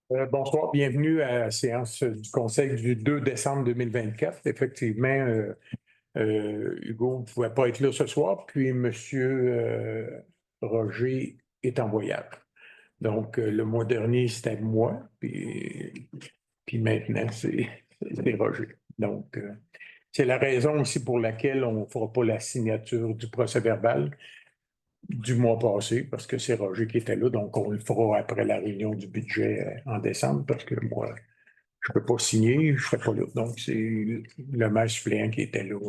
Bonsoir, bienvenue à la séance du Conseil du 2 décembre 2024. Effectivement, Hugo ne pouvait pas être là ce soir, puis M. Roger est en voyage. Donc, le mois dernier, c'était moi, puis maintenant, c'est Roger. Donc, c'est la raison aussi pour laquelle on ne fera pas la signature du procès-verbal du mois passé, parce que c'est Roger qui était là, donc on le fera après la réunion du budget en décembre, parce que moi, je ne peux pas signer, je ne serai pas là. Donc, c'est le maire suppléant qui était là.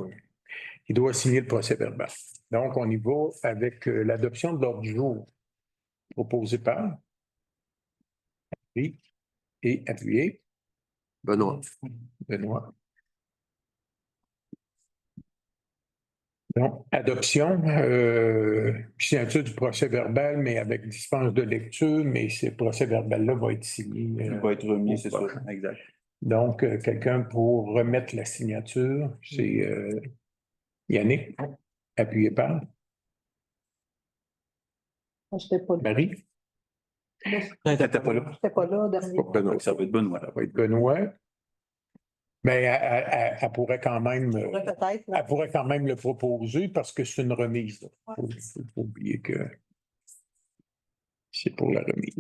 Il doit signer le procès-verbal. Donc, on y va avec l'adoption de l'ordre du jour proposé par Henri et appuyé. Benoît. Benoît. Donc, adoption, signature du procès-verbal, mais avec dispense de lecture, mais ce procès-verbal-là va être signé. Il va être remis, c'est ça, exact. Donc, quelqu'un pour remettre la signature, c'est Yannick, appuyé par J'étais pas là. Marie. T'étais pas là. J'étais pas là dernier. Benoît. Ça va être Benoît. Ça va être Benoît. Mais elle pourrait quand même. Peut-être. Elle pourrait quand même le proposer parce que c'est une remise. Il ne faut pas oublier que c'est pour la remise.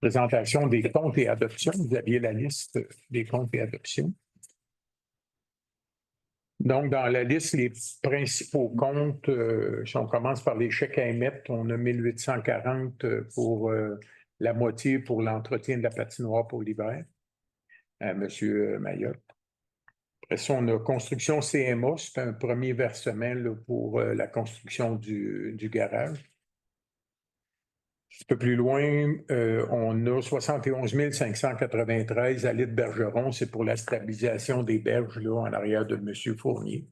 Présentation des comptes et adoptions. Vous aviez la liste des comptes et adoptions. Donc, dans la liste, les principaux comptes, si on commence par les chèques à émettre, on a 1840 pour la moitié pour l'entretien de la patinoire pour l'hiver à M. Mayotte. Après ça, on a construction CMA, c'est un premier versement là, pour la construction du garage. Un peu plus loin, on a 71 593 à l'île-Bergeron, c'est pour la stabilisation des berges là, en arrière de M. Fournier,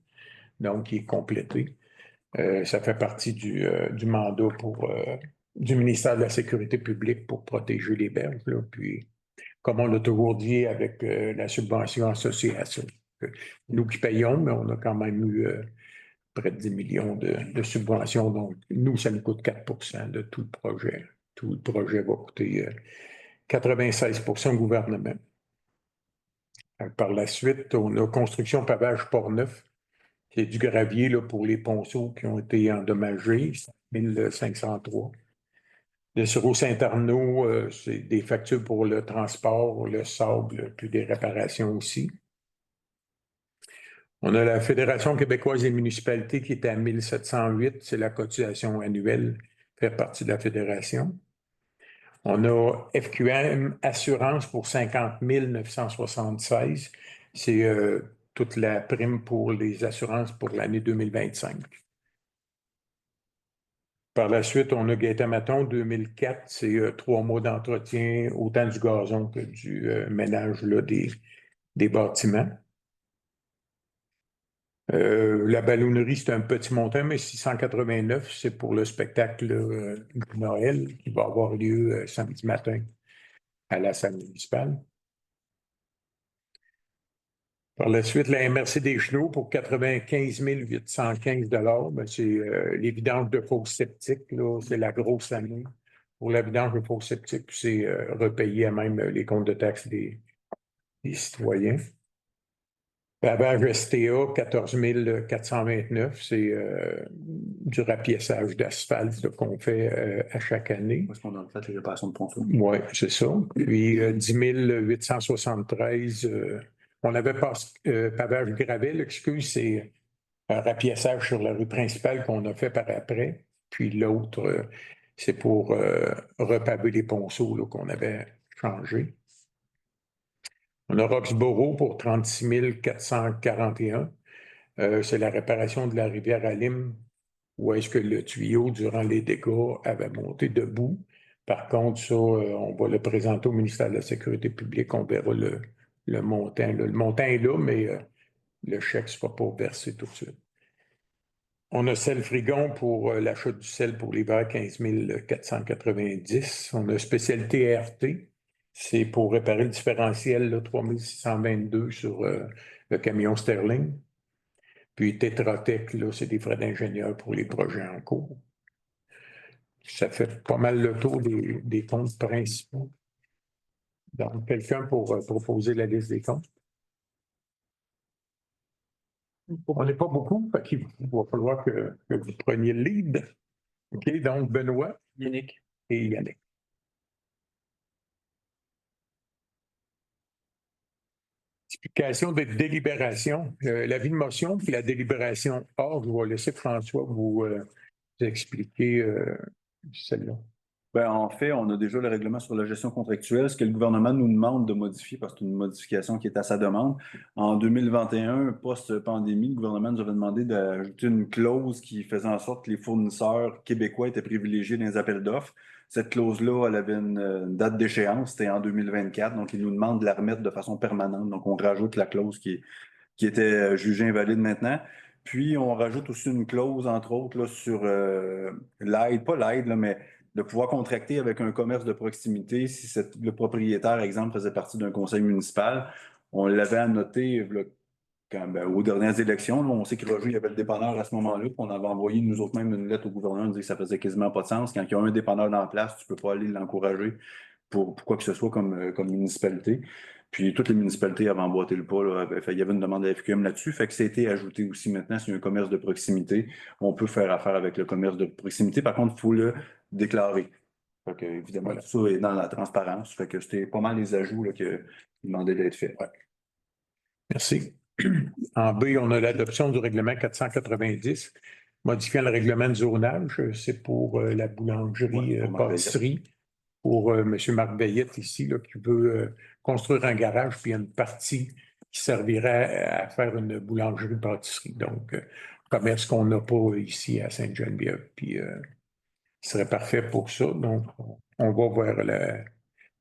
donc qui est complété. Ça fait partie du mandat du ministère de la Sécurité publique pour protéger les berges. Là. Puis, comme on l'a toujours dit, avec la subvention association. Nous qui payons, mais on a quand même eu près de 10 millions de subventions. Donc, nous, ça nous coûte 4 % de tout le projet. Tout le projet va coûter 96 % au gouvernement. Par la suite, on a construction pavage Port-Neuf. C'est du gravier là, pour les ponceaux qui ont été endommagés, 1503. Le Sureau Saint-Arnaud, c'est des factures pour le transport, le sable, puis des réparations aussi. On a la Fédération québécoise des municipalités qui est à 1708, c'est la cotisation annuelle, fait partie de la fédération. On a FQM Assurance pour 50 976, c'est toute la prime pour les assurances pour l'année 2025. Par la suite, on a Gaëtan-Maton 2004, c'est 3 mois d'entretien, autant du gazon que du ménage là, des bâtiments. La ballonnerie, c'est un petit montant, mais 689, c'est pour le spectacle de Noël qui va avoir lieu samedi matin à la salle municipale. Par la suite, la MRC des Chenaux pour 95 815 $. C'est les vidanges de fosses septiques, c'est la grosse année. Pour la vidange de fosses septiques, c'est repayé à même les comptes de taxes des citoyens. Pavage STA, 14 429, c'est du rapiessage d'asphalte qu'on fait à chaque année. Parce qu'on a fait les réparations de ponceaux. Oui, c'est ça. Puis 10 873, on avait pavage gravel, excuse, c'est un rapiessage sur la rue principale qu'on a fait par après. Puis l'autre, c'est pour repaver les ponceaux là, qu'on avait changé. On a Roxborough pour 36 441. C'est la réparation de la rivière Alim, où est-ce que le tuyau, durant les dégâts, avait monté debout. Par contre, ça, on va le présenter au ministère de la Sécurité publique. On verra le montant. Le montant est là, mais le chèque ne sera pas versé tout de suite. On a Sel-Frigon pour l'achat du sel pour l'hiver, 15 490. On a Spécialité RT. C'est pour réparer le différentiel, 3622 sur le camion Sterling. Puis Tétratec, c'est des frais d'ingénieur pour les projets en cours. Ça fait pas mal le tour des comptes principaux. Donc, quelqu'un pour proposer la liste des comptes? On n'est pas beaucoup, fait qu'il va falloir que vous preniez le lead. OK, donc Benoît Yannick. et Yannick. Explication de délibération. L'avis de motion puis la délibération A, je vais laisser François vous expliquer celle-là. Ben, en fait, on a déjà le règlement sur la gestion contractuelle. Ce que le gouvernement nous demande de modifier, parce que c'est une modification qui est à sa demande, en 2021, post-pandémie, le gouvernement nous avait demandé d'ajouter une clause qui faisait en sorte que les fournisseurs québécois étaient privilégiés dans les appels d'offres. Cette clause-là, elle avait une date d'échéance, c'était en 2024, donc ils nous demandent de la remettre de façon permanente. Donc, on rajoute la clause qui était jugée invalide maintenant. Puis, on rajoute aussi une clause, entre autres, là, sur l'aide, pas l'aide, là, mais de pouvoir contracter avec un commerce de proximité si le propriétaire, exemple, faisait partie d'un conseil municipal. On l'avait annoté là, aux dernières élections. Là, on sait que Roger, il y avait le dépanneur à ce moment-là. Puis on avait envoyé nous autres même une lettre au gouvernement disant que ça faisait quasiment pas de sens. Quand il y a un dépanneur dans la place, tu ne peux pas aller l'encourager pour quoi que ce soit comme municipalité. Puis toutes les municipalités avaient emboîté le pas. Là, il y avait une demande à FQM là-dessus. Fait que ça a été ajouté aussi maintenant, c'est un commerce de proximité. On peut faire affaire avec le commerce de proximité. Par contre, il faut le déclarer. Fait que, évidemment, Voilà. tout ça est dans la transparence. Fait que c'était pas mal les ajouts là, qui demandaient d'être faits. Ouais. Merci. En B, on a l'adoption du règlement 490, modifiant le règlement de zonage. C'est pour la boulangerie Ouais, pour Marc pâtisserie. Pour M. Marc Veillette ici, là, qui veut construire un garage, puis il y a une partie qui servirait à faire une boulangerie-pâtisserie. Donc, commerce qu'on n'a pas ici à Sainte-Geneviève, puis qui serait parfait pour ça. Donc, on va vers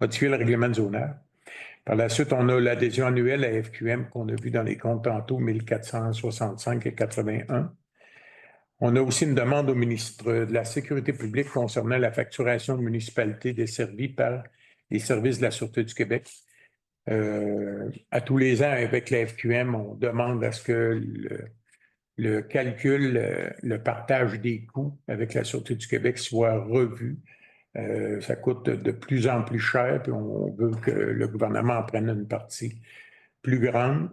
modifier le règlement de zonage. Par la suite, on a l'adhésion annuelle à FQM qu'on a vu dans les comptes tantôt, 1465 et 81. On a aussi une demande au ministre de la Sécurité publique concernant la facturation de municipalités desservies par les services de la Sûreté du Québec. À tous les ans, avec la FQM, on demande à ce que le calcul, le partage des coûts avec la Sûreté du Québec soit revu. Ça coûte de plus en plus cher, puis on veut que le gouvernement en prenne une partie plus grande.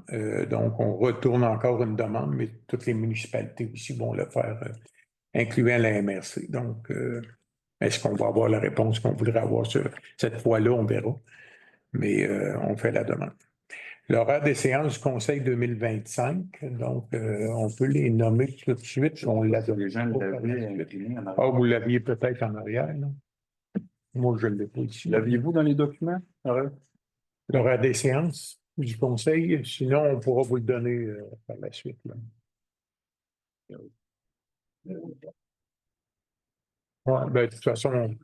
Donc, on retourne encore une demande, mais toutes les municipalités aussi vont le faire, incluant la MRC. Donc, est-ce qu'on va avoir la réponse qu'on voudrait avoir cette fois-là? On verra. Mais on fait la demande. L'horaire des séances du Conseil 2025, donc on peut les nommer tout de suite. On l'a Les gens l'avaient imprimé en arrière. Ah, vous l'aviez peut-être en arrière, non? Moi, je ne l'ai pas ici. L'aviez-vous dans les documents? L'horaire des séances du Conseil, sinon on pourra vous le donner par la suite. Là. Ouais, ben, de toute façon,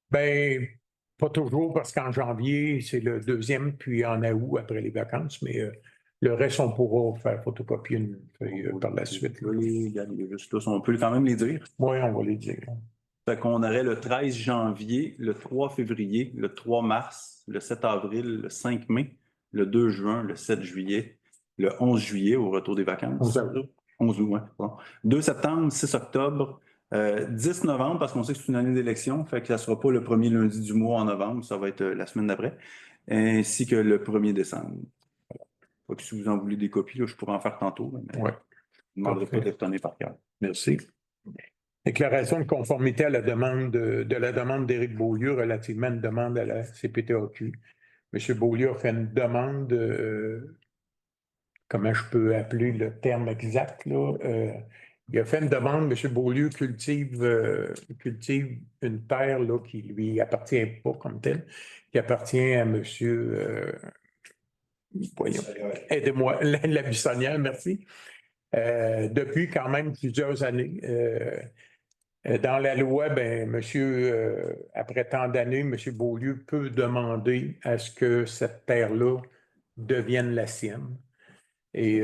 ben, pas toujours, parce qu'en janvier, c'est le deuxième, puis en août, après les vacances, mais le reste, on pourra faire photocopier une feuille par la suite. Là. On peut quand même les dire. Oui, on va les dire. Fait qu'on aurait le 13 janvier, le 3 février, le 3 mars, le 7 avril, le 5 mai, le 2 juin, le 7 juillet, le 11 juillet au retour des vacances. 11 avril. 11 août, ouais, bon. 2 septembre, 6 octobre, 10 novembre, parce qu'on sait que c'est une année d'élection, fait que ça ne sera pas le premier lundi du mois en novembre, ça va être la semaine d'après, ainsi que le 1er décembre. Voilà. Que si vous en voulez des copies, là, je pourrais en faire tantôt, mais ouais. je ne demanderai pas d'être donné par cœur. Merci. Déclaration de conformité à la demande de la demande d'Éric Beaulieu relativement à une demande à la CPTAQ. M. Beaulieu a fait une demande, comment je peux appeler le terme exact, là? Il a fait une demande, M. Beaulieu cultive une terre là, qui ne lui appartient pas comme telle, qui appartient à M. Voyons, aidez-moi, la buissonnière, merci. Depuis quand même plusieurs années. Dans la loi, ben, après tant d'années, M. Beaulieu peut demander à ce que cette terre-là devienne la sienne. Et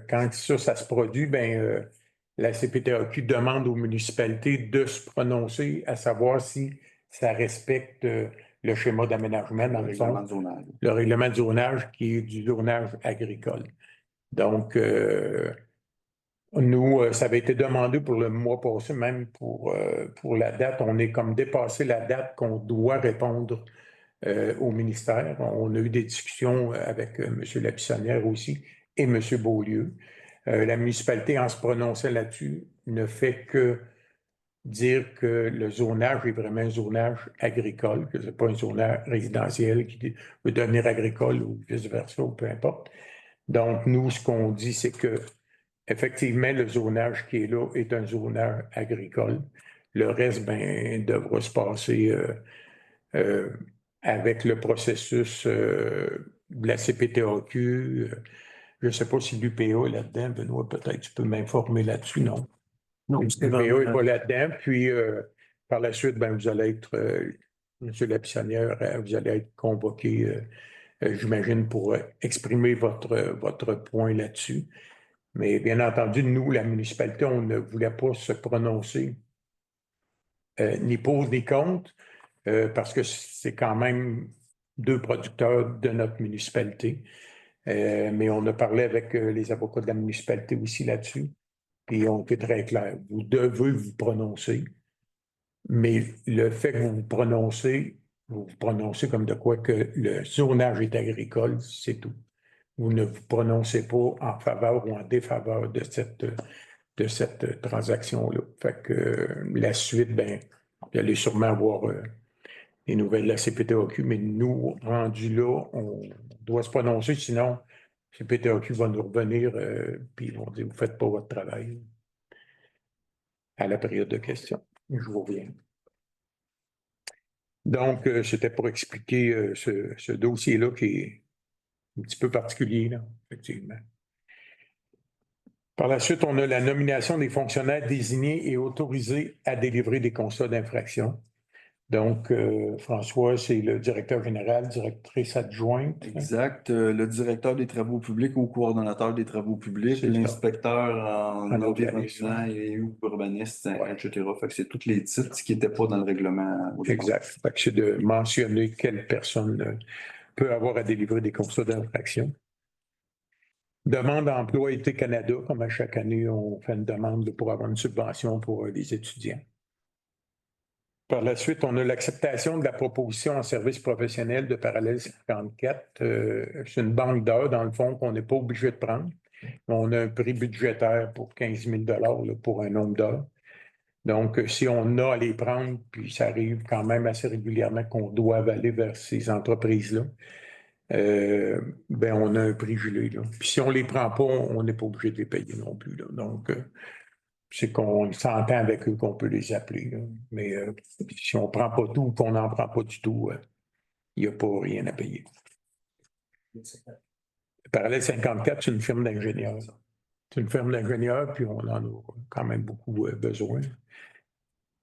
quand ça se produit, ben, la CPTAQ demande aux municipalités de se prononcer à savoir si ça respecte le schéma d'aménagement, dans le fond, le règlement de zonage qui est du zonage agricole. Donc, nous, ça avait été demandé pour le mois passé, même pour la date. On est comme dépassé la date qu'on doit répondre au ministère. On a eu des discussions avec M. Lapissonnière aussi et M. Beaulieu. La municipalité, en se prononçant là-dessus, ne fait que dire que le zonage est vraiment un zonage agricole, que ce n'est pas un zonage résidentiel qui veut devenir agricole ou vice-versa, ou peu importe. Donc, nous, ce qu'on dit, c'est que effectivement, le zonage qui est là est un zonage agricole. Le reste, ben, devra se passer avec le processus de la CPTAQ. Je ne sais pas si l'UPA est là-dedans. Benoît, peut-être tu peux m'informer là-dessus, non? Non, L'UPA n'est pas là-dedans. Puis, par la suite, ben, vous allez être, M. Lapissonnière, vous allez être convoqué, j'imagine, pour exprimer votre point là-dessus. Mais bien entendu, nous, la municipalité, on ne voulait pas se prononcer ni pour ni contre, parce que c'est quand même deux producteurs de notre municipalité. Mais on a parlé avec les avocats de la municipalité aussi là-dessus, puis on était très clair. Vous devez vous prononcer, mais le fait que vous vous prononcez comme de quoi que le zonage est agricole, c'est tout. Vous ne vous prononcez pas en faveur ou en défaveur de cette transaction-là. Fait que la suite, ben, vous allez sûrement avoir les nouvelles de la CPTAQ, mais nous, rendus là, on doit se prononcer, sinon, CPTAQ va nous revenir, puis ils vont dire, vous ne faites pas votre travail à la période de questions. Je vous reviens. Donc, c'était pour expliquer ce dossier-là qui est un petit peu particulier, là, effectivement. Par la suite, on a la nomination des fonctionnaires désignés et autorisés à délivrer des constats d'infraction. Donc, François, c'est le directeur général, directrice adjointe. Exact. Le directeur des travaux publics ou coordonnateur des travaux publics, l'inspecteur en environnement et urbaniste, ouais, etc. Fait que c'est tous les titres qui n'étaient pas dans le règlement. Exact. Fait que c'est de mentionner quelle personne peut avoir à délivrer des constats d'infraction. Demande d'emploi Été Canada, comme à chaque année, on fait une demande pour avoir une subvention pour les étudiants. Par la suite, on a l'acceptation de la proposition en service professionnel de Parallèle 54. C'est une banque d'heures, dans le fond, qu'on n'est pas obligé de prendre. On a un prix budgétaire pour 15 000 $ pour un nombre d'heures. Donc, si on a à les prendre, puis ça arrive quand même assez régulièrement qu'on doit aller vers ces entreprises-là, ben on a un prix gelé. Là. Puis si on ne les prend pas, on n'est pas obligé de les payer non plus. Là. Donc, c'est qu'on s'entend avec eux qu'on peut les appeler. Là. Mais si on ne prend pas tout ou qu'on n'en prend pas du tout, il n'y a pas rien à payer. Parallèle 54, c'est une firme d'ingénieurs. C'est une firme d'ingénieurs, puis on en a quand même beaucoup besoin.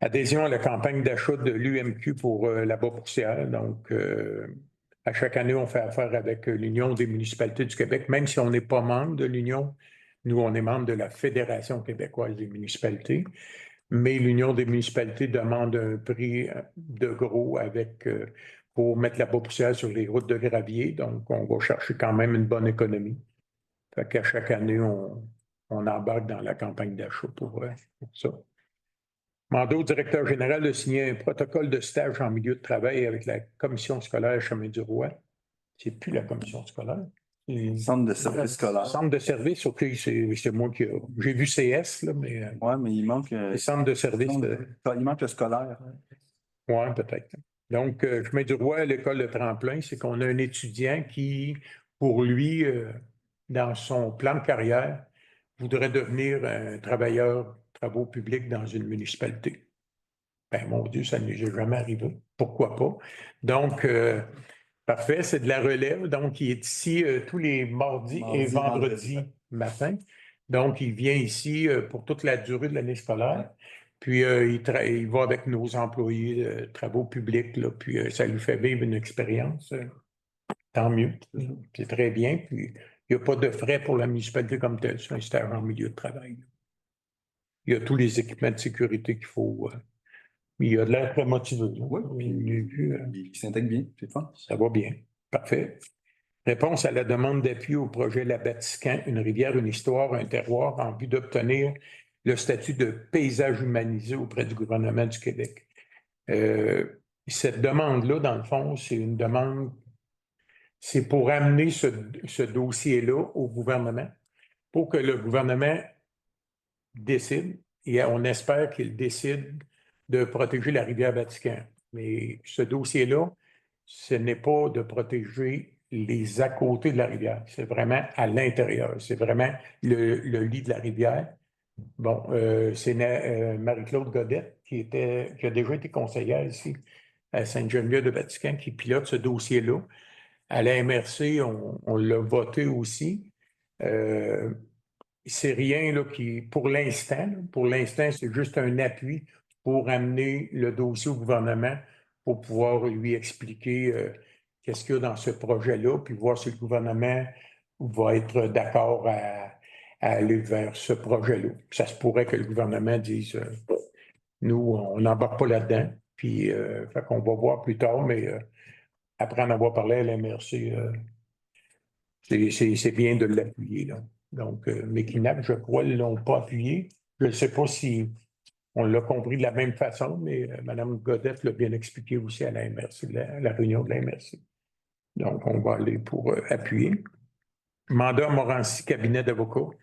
Adhésion à la campagne d'achat de l'UMQ pour la Bas-Poussière. Donc, à chaque année, on fait affaire avec l'Union des municipalités du Québec, même si on n'est pas membre de l'Union. Nous, on est membre de la Fédération québécoise des municipalités. Mais l'Union des municipalités demande un prix de gros pour mettre la Bas-Poussière sur les routes de gravier. Donc, on va chercher quand même une bonne économie. Fait qu'à chaque année, on embarque dans la campagne d'achat pour ça. Mandat au directeur général de signer un protocole de stage en milieu de travail avec la commission scolaire Chemin du Roi. C'est plus la commission scolaire. Centre de service scolaire. Centre de service, OK, c'est moi qui j'ai vu CS, là, mais. Oui, mais il manque. Centre de service. Il manque le scolaire. Oui, peut-être. Donc, Chemin du Roi, l'école de tremplin, c'est qu'on a un étudiant qui, pour lui, dans son plan de carrière, voudrait devenir un travaux publics dans une municipalité. Ben, mon Dieu, ça ne nous est jamais arrivé. Pourquoi pas? Donc, parfait, c'est de la relève. Donc, il est ici tous les mardis et vendredis matin. Donc, il vient ici pour toute la durée de l'année scolaire. Puis, il va avec nos employés travaux publics, là, puis ça lui fait vivre une expérience. Tant mieux. C'est très bien. Puis, il n'y a pas de frais pour la municipalité comme tel. C'est un stage en milieu de travail. Il y a tous les équipements de sécurité qu'il faut. Mais il a de l'air très motivé. Oui, il s'intègre bien, c'est fun. Ça va bien. Parfait. Réponse à la demande d'appui au projet La Batiscan, une rivière, une histoire, un terroir, en vue d'obtenir le statut de paysage humanisé auprès du gouvernement du Québec. Cette demande-là, dans le fond, c'est une demande, c'est pour amener ce dossier-là au gouvernement pour que le gouvernement décide, et on espère qu'il décide de protéger la rivière Vatican. Mais ce dossier-là, ce n'est pas de protéger les à côté de la rivière, c'est vraiment à l'intérieur, c'est vraiment le lit de la rivière. Bon, c'est Marie-Claude Godette qui a déjà été conseillère ici à Sainte-Geneviève-de-Vatican qui pilote ce dossier-là. À la MRC, on l'a voté aussi. C'est rien là, pour l'instant, c'est juste un appui pour amener le dossier au gouvernement pour pouvoir lui expliquer qu'est-ce qu'il y a dans ce projet-là, puis voir si le gouvernement va être d'accord à aller vers ce projet-là. Ça se pourrait que le gouvernement dise nous, on n'embarque pas là-dedans, puis fait qu'on va voir plus tard, mais après en avoir parlé à la MRC, c'est bien de l'appuyer, là. Donc, Mekinac, je crois, ne l'ont pas appuyé. Je ne sais pas si on l'a compris de la même façon, mais Mme Godette l'a bien expliqué aussi à la MRC, la réunion de la MRC. Donc, on va aller pour appuyer. Mandat Morancy, cabinet d'avocats,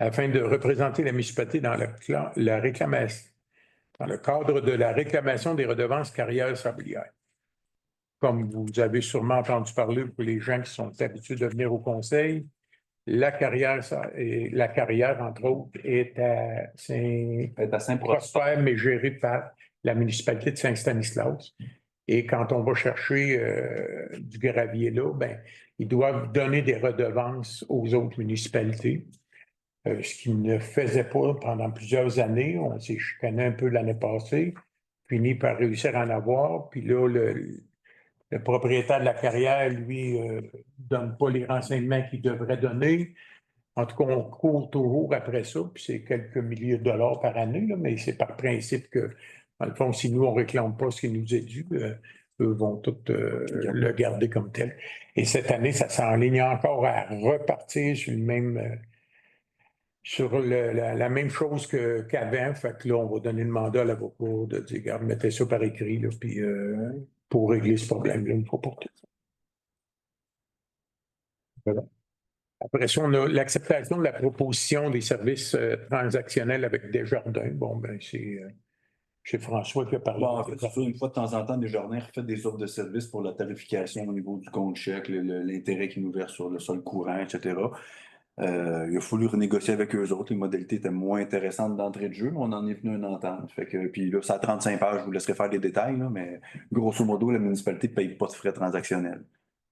afin de représenter la municipalité dans la réclamation, dans le cadre de la réclamation des redevances carrières sablières. Comme vous avez sûrement entendu parler pour les gens qui sont habitués de venir au conseil, la carrière, entre autres, est à Saint-Prosper, mais gérée par la municipalité de Saint-Stanislas. Et quand on va chercher du gravier là, ben, ils doivent donner des redevances aux autres municipalités, ce qu'ils ne faisaient pas pendant plusieurs années. On s'est chicané un peu l'année passée, fini par réussir à en avoir. Puis là, le propriétaire de la carrière, lui, ne donne pas les renseignements qu'il devrait donner. En tout cas, on court toujours après ça, puis c'est quelques milliers de dollars par année, là, mais c'est par principe que, dans le fond, si nous, on ne réclame pas ce qui nous est dû, eux vont tout le garder comme tel. Et cette année, ça s'enligne encore à repartir sur le même... sur la même chose qu'avant. Fait que là, on va donner le mandat à l'avocat de dire, regarde, mettez ça par écrit, là, puis pour régler ce problème-là, une fois pour toutes. Voilà. Après ça, on a l'acceptation de la proposition des services transactionnels avec Desjardins. Bon, ben, c'est François qui a parlé. Bon, en fait, c'est ça, une fois de temps en temps, Desjardins refait des offres de services pour la tarification au niveau du compte chèque, l'intérêt qu'ils nous versent sur le sol courant, etc. Il a fallu renégocier avec eux autres. Les modalités étaient moins intéressantes d'entrée de jeu, mais on en est venu à une entente. Fait que, puis là, c'est à 35 pages, je vous laisserai faire les détails, là, mais grosso modo, la municipalité ne paye pas de frais transactionnels.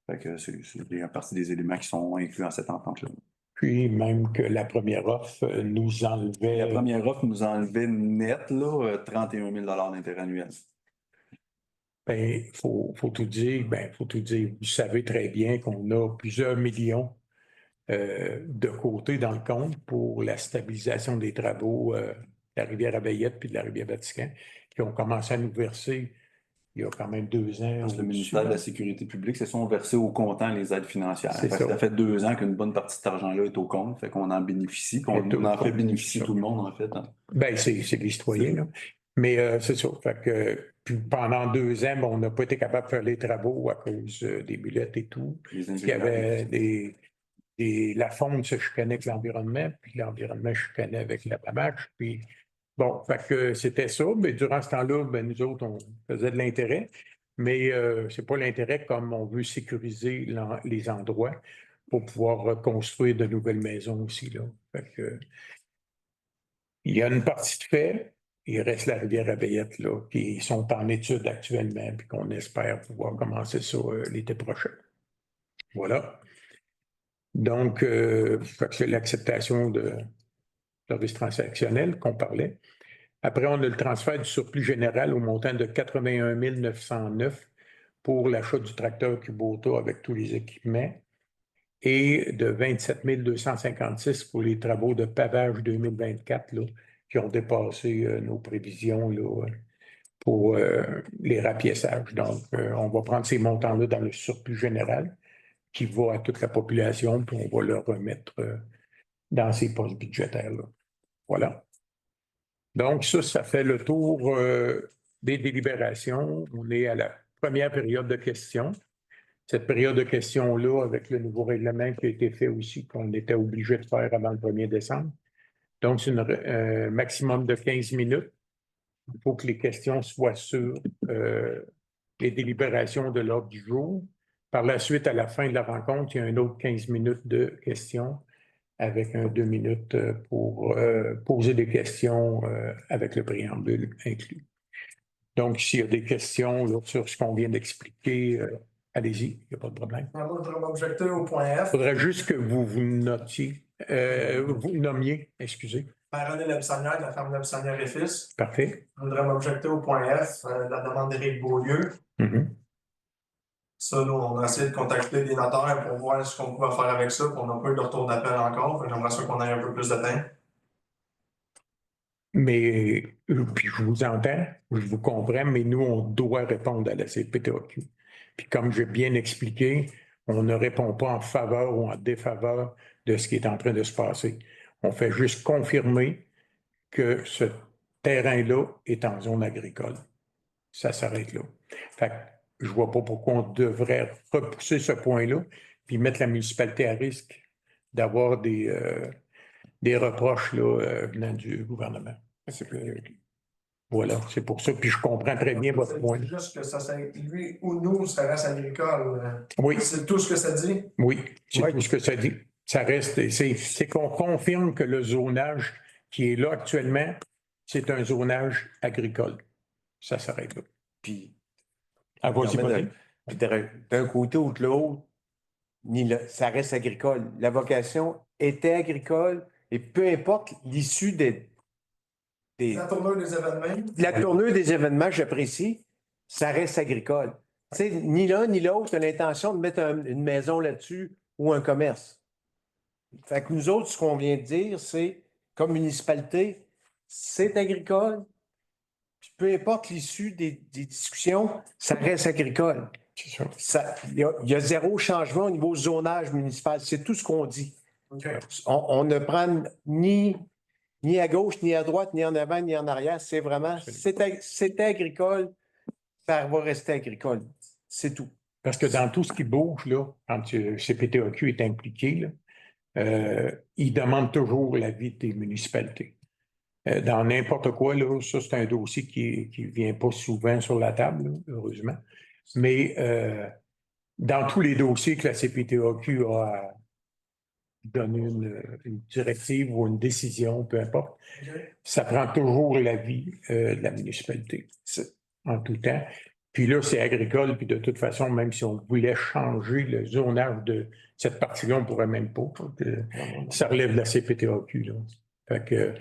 Fait que c'est une partie des éléments qui sont inclus dans cette entente-là. Puis même que la première offre nous enlevait... La première offre nous enlevait net là, 31 000 d'intérêt annuel. Ben, faut tout dire. Ben, faut tout dire. Vous savez très bien qu'on a plusieurs millions de côté dans le compte pour la stabilisation des travaux de la rivière Abayette puis de la rivière Vatican, qui ont commencé à nous verser il y a quand même 2 ans. Parce que le ministère de la Sécurité publique, c'est sont versés au comptant les aides financières. Ça fait 2 ans qu'une bonne partie de cet argent-là est au compte, fait qu'on en bénéficie, qu'on en fait bénéficier tout le monde, en fait. Hein. Ben, c'est les citoyens, là. Mais c'est ça. Fait que puis pendant 2 ans, bon, on n'a pas été capable de faire les travaux à cause des billettes et tout. Il y avait la faune se chicanait avec l'environnement, puis l'environnement chicanait avec la PAMAC. Puis bon, fait que c'était ça. Mais durant ce temps-là, ben, nous autres, on faisait de l'intérêt. Mais c'est pas l'intérêt comme on veut sécuriser les endroits pour pouvoir reconstruire de nouvelles maisons aussi, là. Fait que, il y a une partie de fait. Il reste la rivière Abayette, là, qui sont en étude actuellement, puis qu'on espère pouvoir commencer ça l'été prochain. Voilà. Donc, c'est l'acceptation de services transactionnels qu'on parlait. Après, on a le transfert du surplus général au montant de 81 909 pour l'achat du tracteur Kubota avec tous les équipements et de 27 256 pour les travaux de pavage 2024 là, qui ont dépassé nos prévisions là, pour les rapiessages. Donc, on va prendre ces montants-là dans le surplus général qui va à toute la population, puis on va le remettre dans ces postes budgétaires-là. Voilà. Donc, ça fait le tour des délibérations. On est à la première période de questions. Cette période de questions-là, avec le nouveau règlement qui a été fait aussi, qu'on était obligé de faire avant le 1er décembre. Donc, c'est un maximum de 15 minutes. Il faut que les questions soient sur les délibérations de l'ordre du jour. Par la suite, à la fin de la rencontre, il y a un autre 15 minutes de questions avec 2 minutes pour poser des questions avec le préambule inclus. Donc, s'il y a des questions là, sur ce qu'on vient d'expliquer, allez-y, il n'y a pas de problème. Moi, je voudrais m'objecter au point F. Il faudrait juste que vous notiez, vous nommiez, excusez. René Labissanière, de la ferme Labissanière et Fils. Parfait. Je voudrais m'objecter au point F, la demande d'Éric Beaulieu. Ça, nous, on a essayé de contacter des notaires pour voir ce qu'on pouvait faire avec ça, puis on n'a pas eu de retour d'appel encore. J'aimerais ça qu'on ait un peu plus de temps. Mais, puis je vous entends, je vous comprends, mais nous, on doit répondre à la CPTAQ. Puis comme j'ai bien expliqué, on ne répond pas en faveur ou en défaveur de ce qui est en train de se passer. On fait juste confirmer que ce terrain-là est en zone agricole. Ça s'arrête là. Fait que je ne vois pas pourquoi on devrait repousser ce point-là puis mettre la municipalité à risque d'avoir des reproches là, venant du gouvernement. Voilà, c'est pour ça. Puis je comprends très bien votre point. C'est juste que ça, lui ou nous, ça reste agricole. Oui. C'est tout ce que ça dit? Oui, c'est tout ce que ça dit. Ça reste, c'est qu'on confirme que le zonage qui est là actuellement, c'est un zonage agricole. Ça s'arrête là. Puis, vas-y, d'un côté ou de l'autre, ça reste agricole. La vocation était agricole et peu importe l'issue La tournure des événements. La tournure des événements, j'apprécie, ça reste agricole. Tu sais, ni l'un ni l'autre a l'intention de mettre une maison là-dessus ou un commerce. Fait que nous autres, ce qu'on vient de dire, c'est, comme municipalité, c'est agricole. Puis peu importe l'issue des discussions, ça reste agricole. Il y a zéro changement au niveau zonage municipal. C'est tout ce qu'on dit. Okay. On ne prend ni à gauche, ni à droite, ni en avant, ni en arrière. C'est vraiment, c'est agricole, ça va rester agricole. C'est tout. Parce que dans tout ce qui bouge, là, quand CPTAQ est impliqué, là, il demande toujours l'avis des municipalités. Dans n'importe quoi, là, ça, c'est un dossier qui ne vient pas souvent sur la table, là, heureusement. Mais dans tous les dossiers que la CPTAQ a donné une directive ou une décision, peu importe, ça prend toujours l'avis de la municipalité, en tout temps. Puis là, c'est agricole, puis de toute façon, même si on voulait changer le zonage de cette partie-là, on ne pourrait même pas. Ça relève de la CPTAQ, là. Fait que,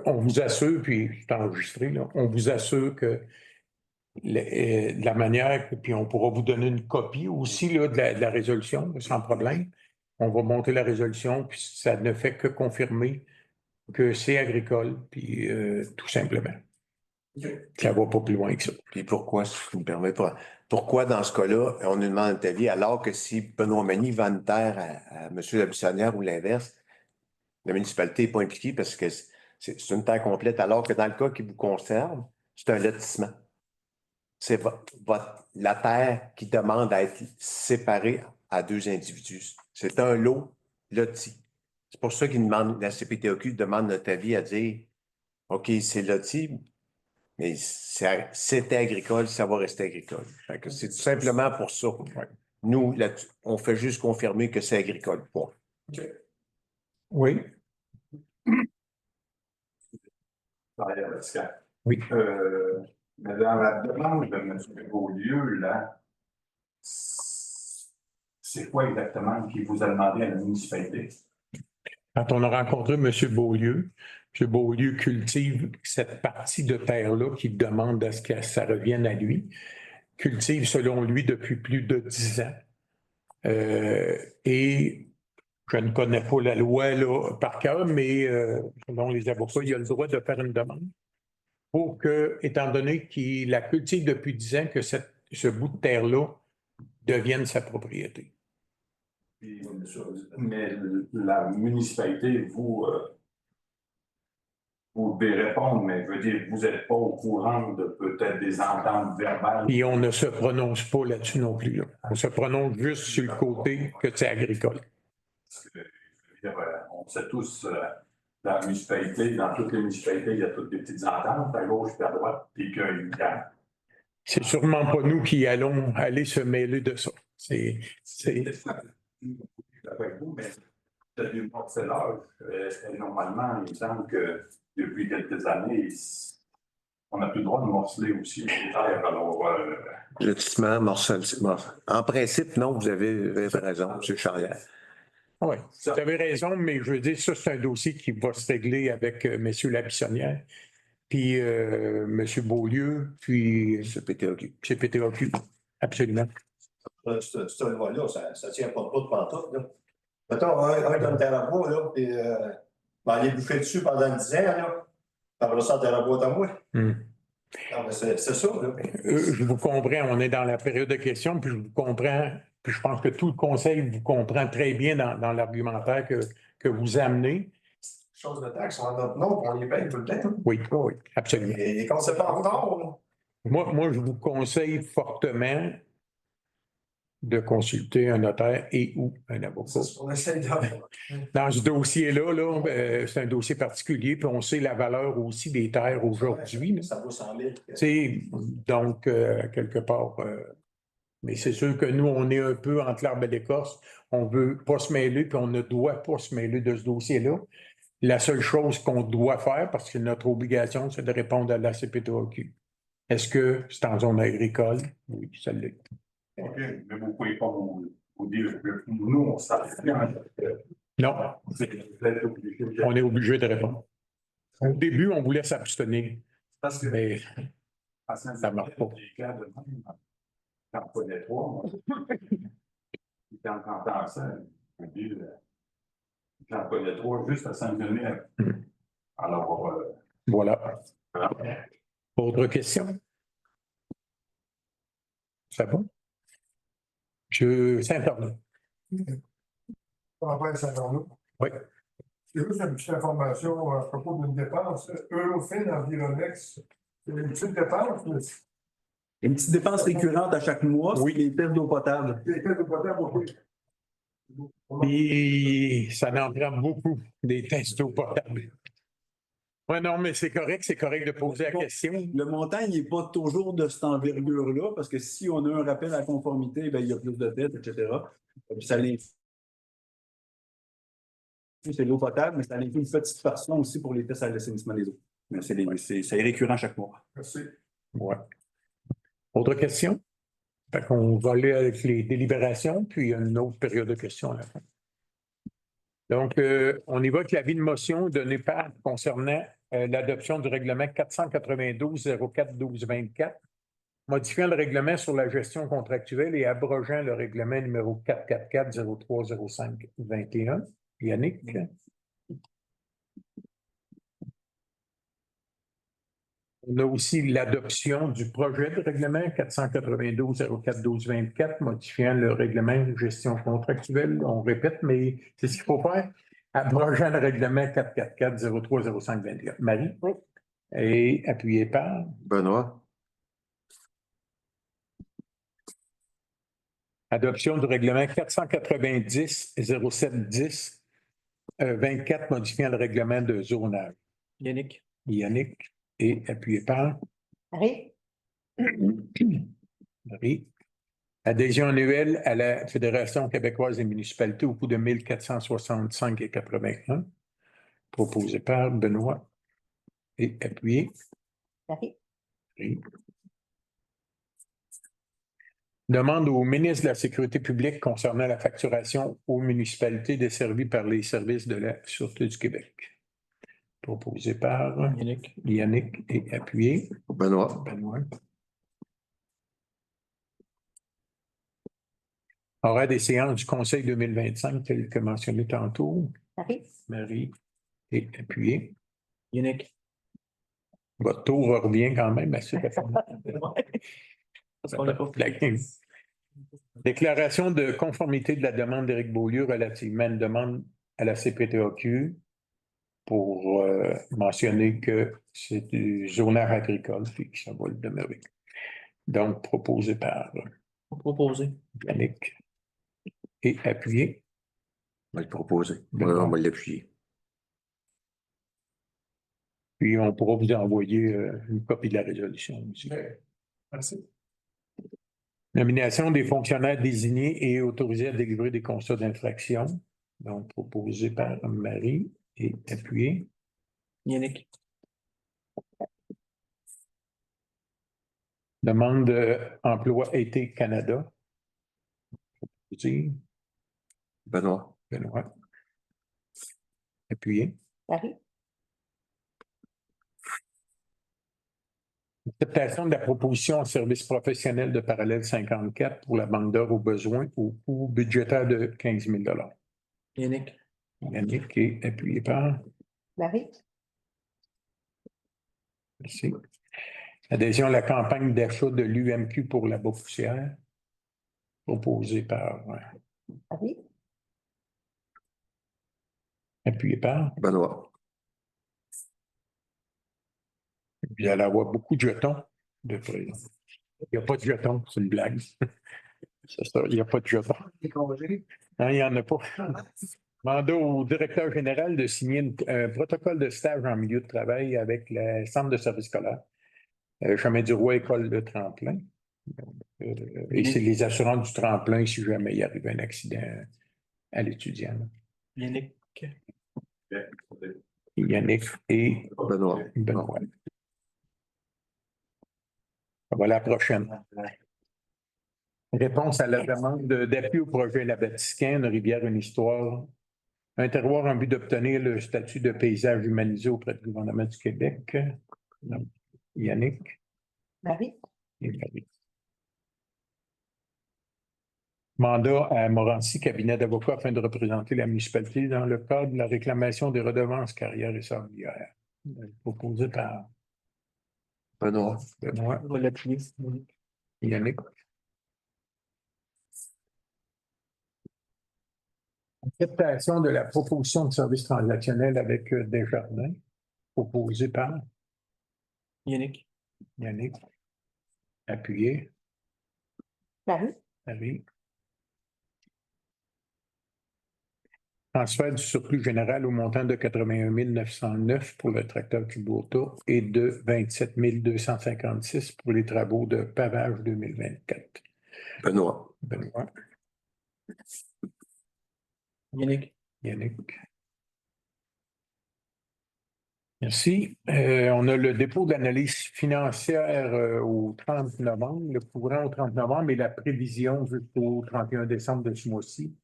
on vous assure, puis c'est enregistré, là, on vous assure que de la manière, puis on pourra vous donner une copie aussi là, de la résolution, sans problème. On va monter la résolution, puis ça ne fait que confirmer que c'est agricole, puis tout simplement. Ça ne va pas plus loin que ça. Puis pourquoi, si je me permets pas, pourquoi dans ce cas-là, on nous demande un avis, alors que si Benoît Magny vend une terre à M. Labissanière ou l'inverse, la municipalité n'est pas impliquée parce que c'est une terre complète, alors que dans le cas qui vous concerne, c'est un lotissement. C'est la terre qui demande à être séparée à 2 individus. C'est un lot loti. C'est pour ça la CPTAQ demande notre avis à dire OK, c'est loti, mais c'est agricole, ça va rester agricole. C'est tout simplement pour ça. Nous, on fait juste confirmer que c'est agricole. Point. Okay. Oui. Oui. Mais dans la demande de M. Beaulieu, là, c'est quoi exactement qu'il vous a demandé à la municipalité? Quand on a rencontré M. Beaulieu, M. Beaulieu cultive cette partie de terre-là qui demande à ce que ça revienne à lui, cultive selon lui depuis plus de 10 ans. Et je ne connais pas la loi là, par cœur, mais selon les avocats, il a le droit de faire une demande pour que, étant donné qu'il la cultive depuis 10 ans, que ce bout de terre-là devienne sa propriété. Mais la municipalité, vous vous devez répondre, mais je veux dire, vous n'êtes pas au courant de peut-être des ententes verbales. Et on ne se prononce pas là-dessus non plus, là. On se prononce juste sur le côté que c'est agricole. Parce que, je veux dire, on sait tous, dans la municipalité, dans toutes les municipalités, il y a toutes des petites ententes, à gauche et à droite, puis qu'il y a. C'est sûrement pas nous qui allons aller se mêler de ça. C'est... Avec vous, mais c'est du morcelage. Et normalement, il me semble que depuis quelques années, on n'a plus le droit de morceler aussi les terres. Alors, Lotissement, en principe, non, vous avez raison, M. Charrière. Oui, vous avez raison, mais je veux dire, ça, c'est un dossier qui va se régler avec M. Lapissonnière, puis M. Beaulieu, puis CPTOQ. CPTOQ. Absolument. Ce loi-là, ça ne tient pas de pantoute, là. Mettons, un comme Terrebois, là, puis aller bouffer dessus pendant 10 ans, là. Après ça, Terrebois à moi. Hmm. Non, mais c'est ça, là. Je vous comprends, on est dans la période de questions, puis je vous comprends, puis je pense que tout le conseil vous comprend très bien dans l'argumentaire que vous amenez. Chose de taxes, on a notre nom, on les paye tout le temps. Oui, oui, absolument. Et quand c'est pas en retard, Moi, je vous conseille fortement de consulter un notaire et ou un avocat. c'est ce qu'on essaye de faire. Dans ce dossier-là, c'est un dossier particulier, puis on sait la valeur aussi des terres aujourd'hui, là. Ça vaut 100 000. C'est donc, quelque part, mais c'est sûr que nous, on est un peu entre l'arbre et l'écorce. On ne veut pas se mêler, puis on ne doit pas se mêler de ce dossier-là. La seule chose qu'on doit faire, parce que notre obligation, c'est de répondre à la CPTOQ. Est-ce que c'est en zone agricole? Oui, ça l'est. OK, mais vous ne pouvez pas vous dire que nous, on s'arrête. Non, Vous êtes obligé de. on est obligé de répondre. Au début, on voulait s'abstenir, Parce que mais ça marche pas. Les cas de même, j'en connais trois, moi. Puis quand j'entends ça, je me dis, j'en connais trois juste à Saint-Denis. Alors, voilà. Autre question? C'est bon? Saint-Arnaud. Après Saint-Arnaud. Oui. C'est juste une petite information à propos d'une dépense. Eurofin Environex, c'est une petite dépense, mais Une petite dépense récurrente à chaque mois, Oui. c'est les tests d'eau potable. c'est fait de potable, oui. Et ça en prend beaucoup, des tests d'eau potable. Oui, non, mais c'est correct de poser la question. Le montant, il n'est pas toujours de cette envergure-là, parce que si on a un rappel à conformité, ben, il y a plus de tests, etc. Puis ça c'est l'eau potable, mais ça inclut une petite portion aussi pour les tests à l'assainissement des eaux. Mais c'est récurrent chaque mois. Merci. Ouais. Autre question? Fait qu'on va aller avec les délibérations, puis il y a une autre période de questions à la fin. Donc, on y va avec l'avis de motion donné par concernant l'adoption du règlement 492-04-12-24, modifiant le règlement sur la gestion contractuelle et abrogeant le règlement numéro 444-03-05-21. Yannick? On a aussi l'adoption du projet de règlement 492-04-12-24, modifiant le règlement de gestion contractuelle. On répète, mais c'est ce qu'il faut faire. Abrogeant le règlement 444-03-05-24. Marie? Oui. Et appuyé par? Benoît? Adoption du règlement 490-07-10-24, modifiant le règlement de zonage. Yannick. Yannick. Et appuyé par? Marie? Marie. Adhésion annuelle à la Fédération québécoise des municipalités au coût de 1 465,81, proposé par Benoît et appuyé. Marie? Marie. Demande au ministre de la Sécurité publique concernant la facturation aux municipalités desservies par les services de la Sûreté du Québec. Proposé par Yannick et appuyé. Benoît? Benoît. Horaire des séances du Conseil 2025, tel que mentionné tantôt. Marie? Marie et appuyé. Yannick. Votre tour revient quand même assez rapidement. Déclaration de conformité de la demande d'Éric Beaulieu relativement à une demande à la CPTOQ pour mentionner que c'est du zonage agricole et que ça va le demeurer. Donc, proposé par Proposé. Yannick et appuyé. On va le proposer. Benoît. On va l'appuyer. Puis, on pourra vous envoyer une copie de la résolution aussi. Merci. Nomination des fonctionnaires désignés et autorisés à délivrer des constats d'infraction. Donc, proposé par Marie et appuyé. Yannick. Demande d'emploi été Canada. Proposé. Benoît. Benoît. Appuyé. Marie, Acceptation de la proposition en service professionnel de parallèle 54 pour la banque d'or aux besoins au coût budgétaire de 15 000 Yannick. Yannick est appuyé par. Marie, Merci. Adhésion à la campagne d'achat de l'UMQ pour la Beaupoussière, proposée par. Marie, Appuyé par. Benoît. Vous allez avoir beaucoup de jetons de près. Il n'y a pas de jetons, c'est une blague. C'est ça, il n'y a pas de jetons. Non, il n'y en a pas. Mandat au directeur général de signer un protocole de stage en milieu de travail avec le centre de service scolaire, Chemin du Roi, école de tremplin. Et c'est les assurances du tremplin si jamais il arrive un accident à l'étudiant. Yannick. Yannick et Benoît. Benoît. Voilà la prochaine. Réponse à la demande d'appui au projet La Batiscan, une rivière, une histoire. Un terroir en but d'obtenir le statut de paysage humanisé auprès du gouvernement du Québec. Donc, Yannick Marie, et Marie. Mandat à Morancy, cabinet d'avocats afin de représenter la municipalité dans le cadre de la réclamation des redevances carrières et sablières. Proposé par Benoît. Benoît. On va l'appuyer. Yannick. Acceptation de la proposition de service transactionnel avec Desjardins, proposé par Yannick. Yannick. Appuyé. Marie, Marie. Transfert du surplus général au montant de 81 909 pour le tracteur Kubota et de 27 256 pour les travaux de pavage 2024. Benoît. Benoît. Yannick. Yannick. Merci. On a le dépôt d'analyse financière au 30 novembre, le courant au 30 novembre et la prévision jusqu'au 31 décembre de ce mois-ci,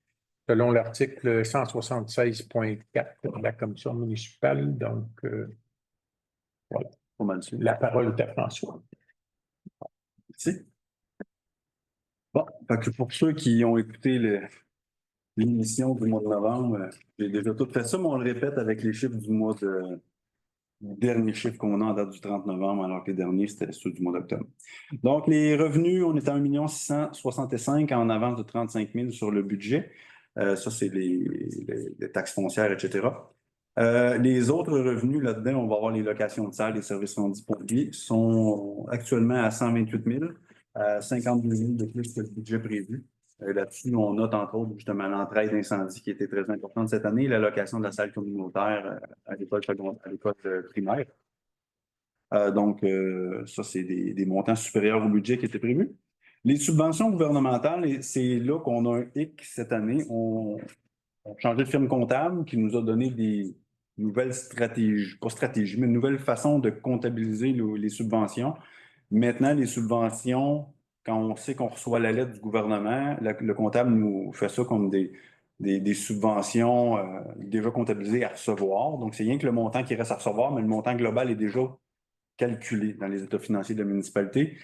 selon l'article 176.4 de la Commission municipale. Donc, voilà. La parole est à François. Merci. Bon, fait que pour ceux qui ont écouté l'émission du mois de novembre, j'ai déjà tout fait ça, mais on le répète avec les chiffres du mois de. Le dernier chiffre qu'on a en date du 30 novembre, alors que les derniers, c'était ceux du mois d'octobre. Donc, les revenus, on est à 1 665 000 en avance de 35 000 sur le budget. Ça, c'est les taxes foncières, etc. Les autres revenus, là-dedans, on va avoir les locations de salles, les services rendus pompiers, sont actuellement à 128 000, 52 000 de plus que le budget prévu. Là-dessus, on note entre autres justement l'entraide d'incendie qui était très importante cette année, l'allocation de la salle communautaire à l'école primaire. Donc, ça, c'est des montants supérieurs au budget qui était prévu. Les subventions gouvernementales, c'est là qu'on a un hic cette année. On a changé de firme comptable qui nous a donné des nouvelles stratégies, pas stratégies, mais une nouvelle façon de comptabiliser les subventions. Maintenant, les subventions, quand on sait qu'on reçoit la lettre du gouvernement, le comptable nous fait ça comme des subventions déjà comptabilisées à recevoir. Donc, c'est rien que le montant qui reste à recevoir, mais le montant global est déjà calculé dans les états financiers de la municipalité.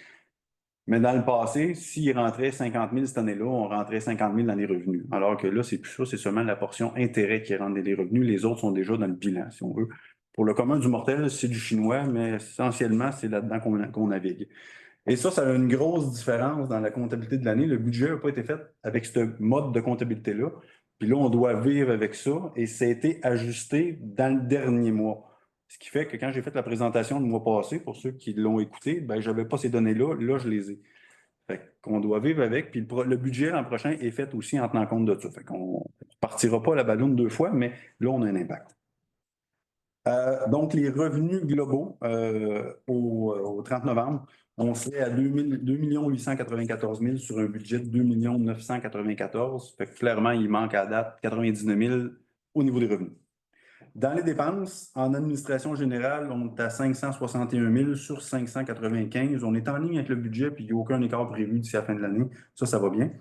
Mais dans le passé, s'il rentrait 50 000 cette année-là, on rentrait 50 000 dans les revenus. Alors que là, c'est plus ça, c'est seulement la portion intérêt qui rentre dans les revenus. Les autres sont déjà dans le bilan, si on veut. Pour le commun du mortel, c'est du chinois, mais essentiellement, c'est là-dedans qu'on navigue. Et ça a une grosse différence dans la comptabilité de l'année. Le budget n'a pas été fait avec ce mode de comptabilité-là. Puis là, on doit vivre avec ça et ça a été ajusté dans le dernier mois. Ce qui fait que quand j'ai fait la présentation le mois passé, pour ceux qui l'ont écouté, ben, je n'avais pas ces données-là. Là, je les ai. Fait qu'on doit vivre avec. Puis le budget l'an prochain est fait aussi en tenant compte de ça. Fait qu'on ne partira pas la balloune 2 fois, mais là, on a un impact. Donc, les revenus globaux au 30 novembre, on serait à 2 894 000 sur un budget de 2 994 000. Fait que clairement, il manque à date 99 000 au niveau des revenus. Dans les dépenses, en administration générale, on est à 561 000 sur 595. On est en ligne avec le budget, puis il n'y a aucun écart prévu d'ici la fin de l'année. Ça va bien.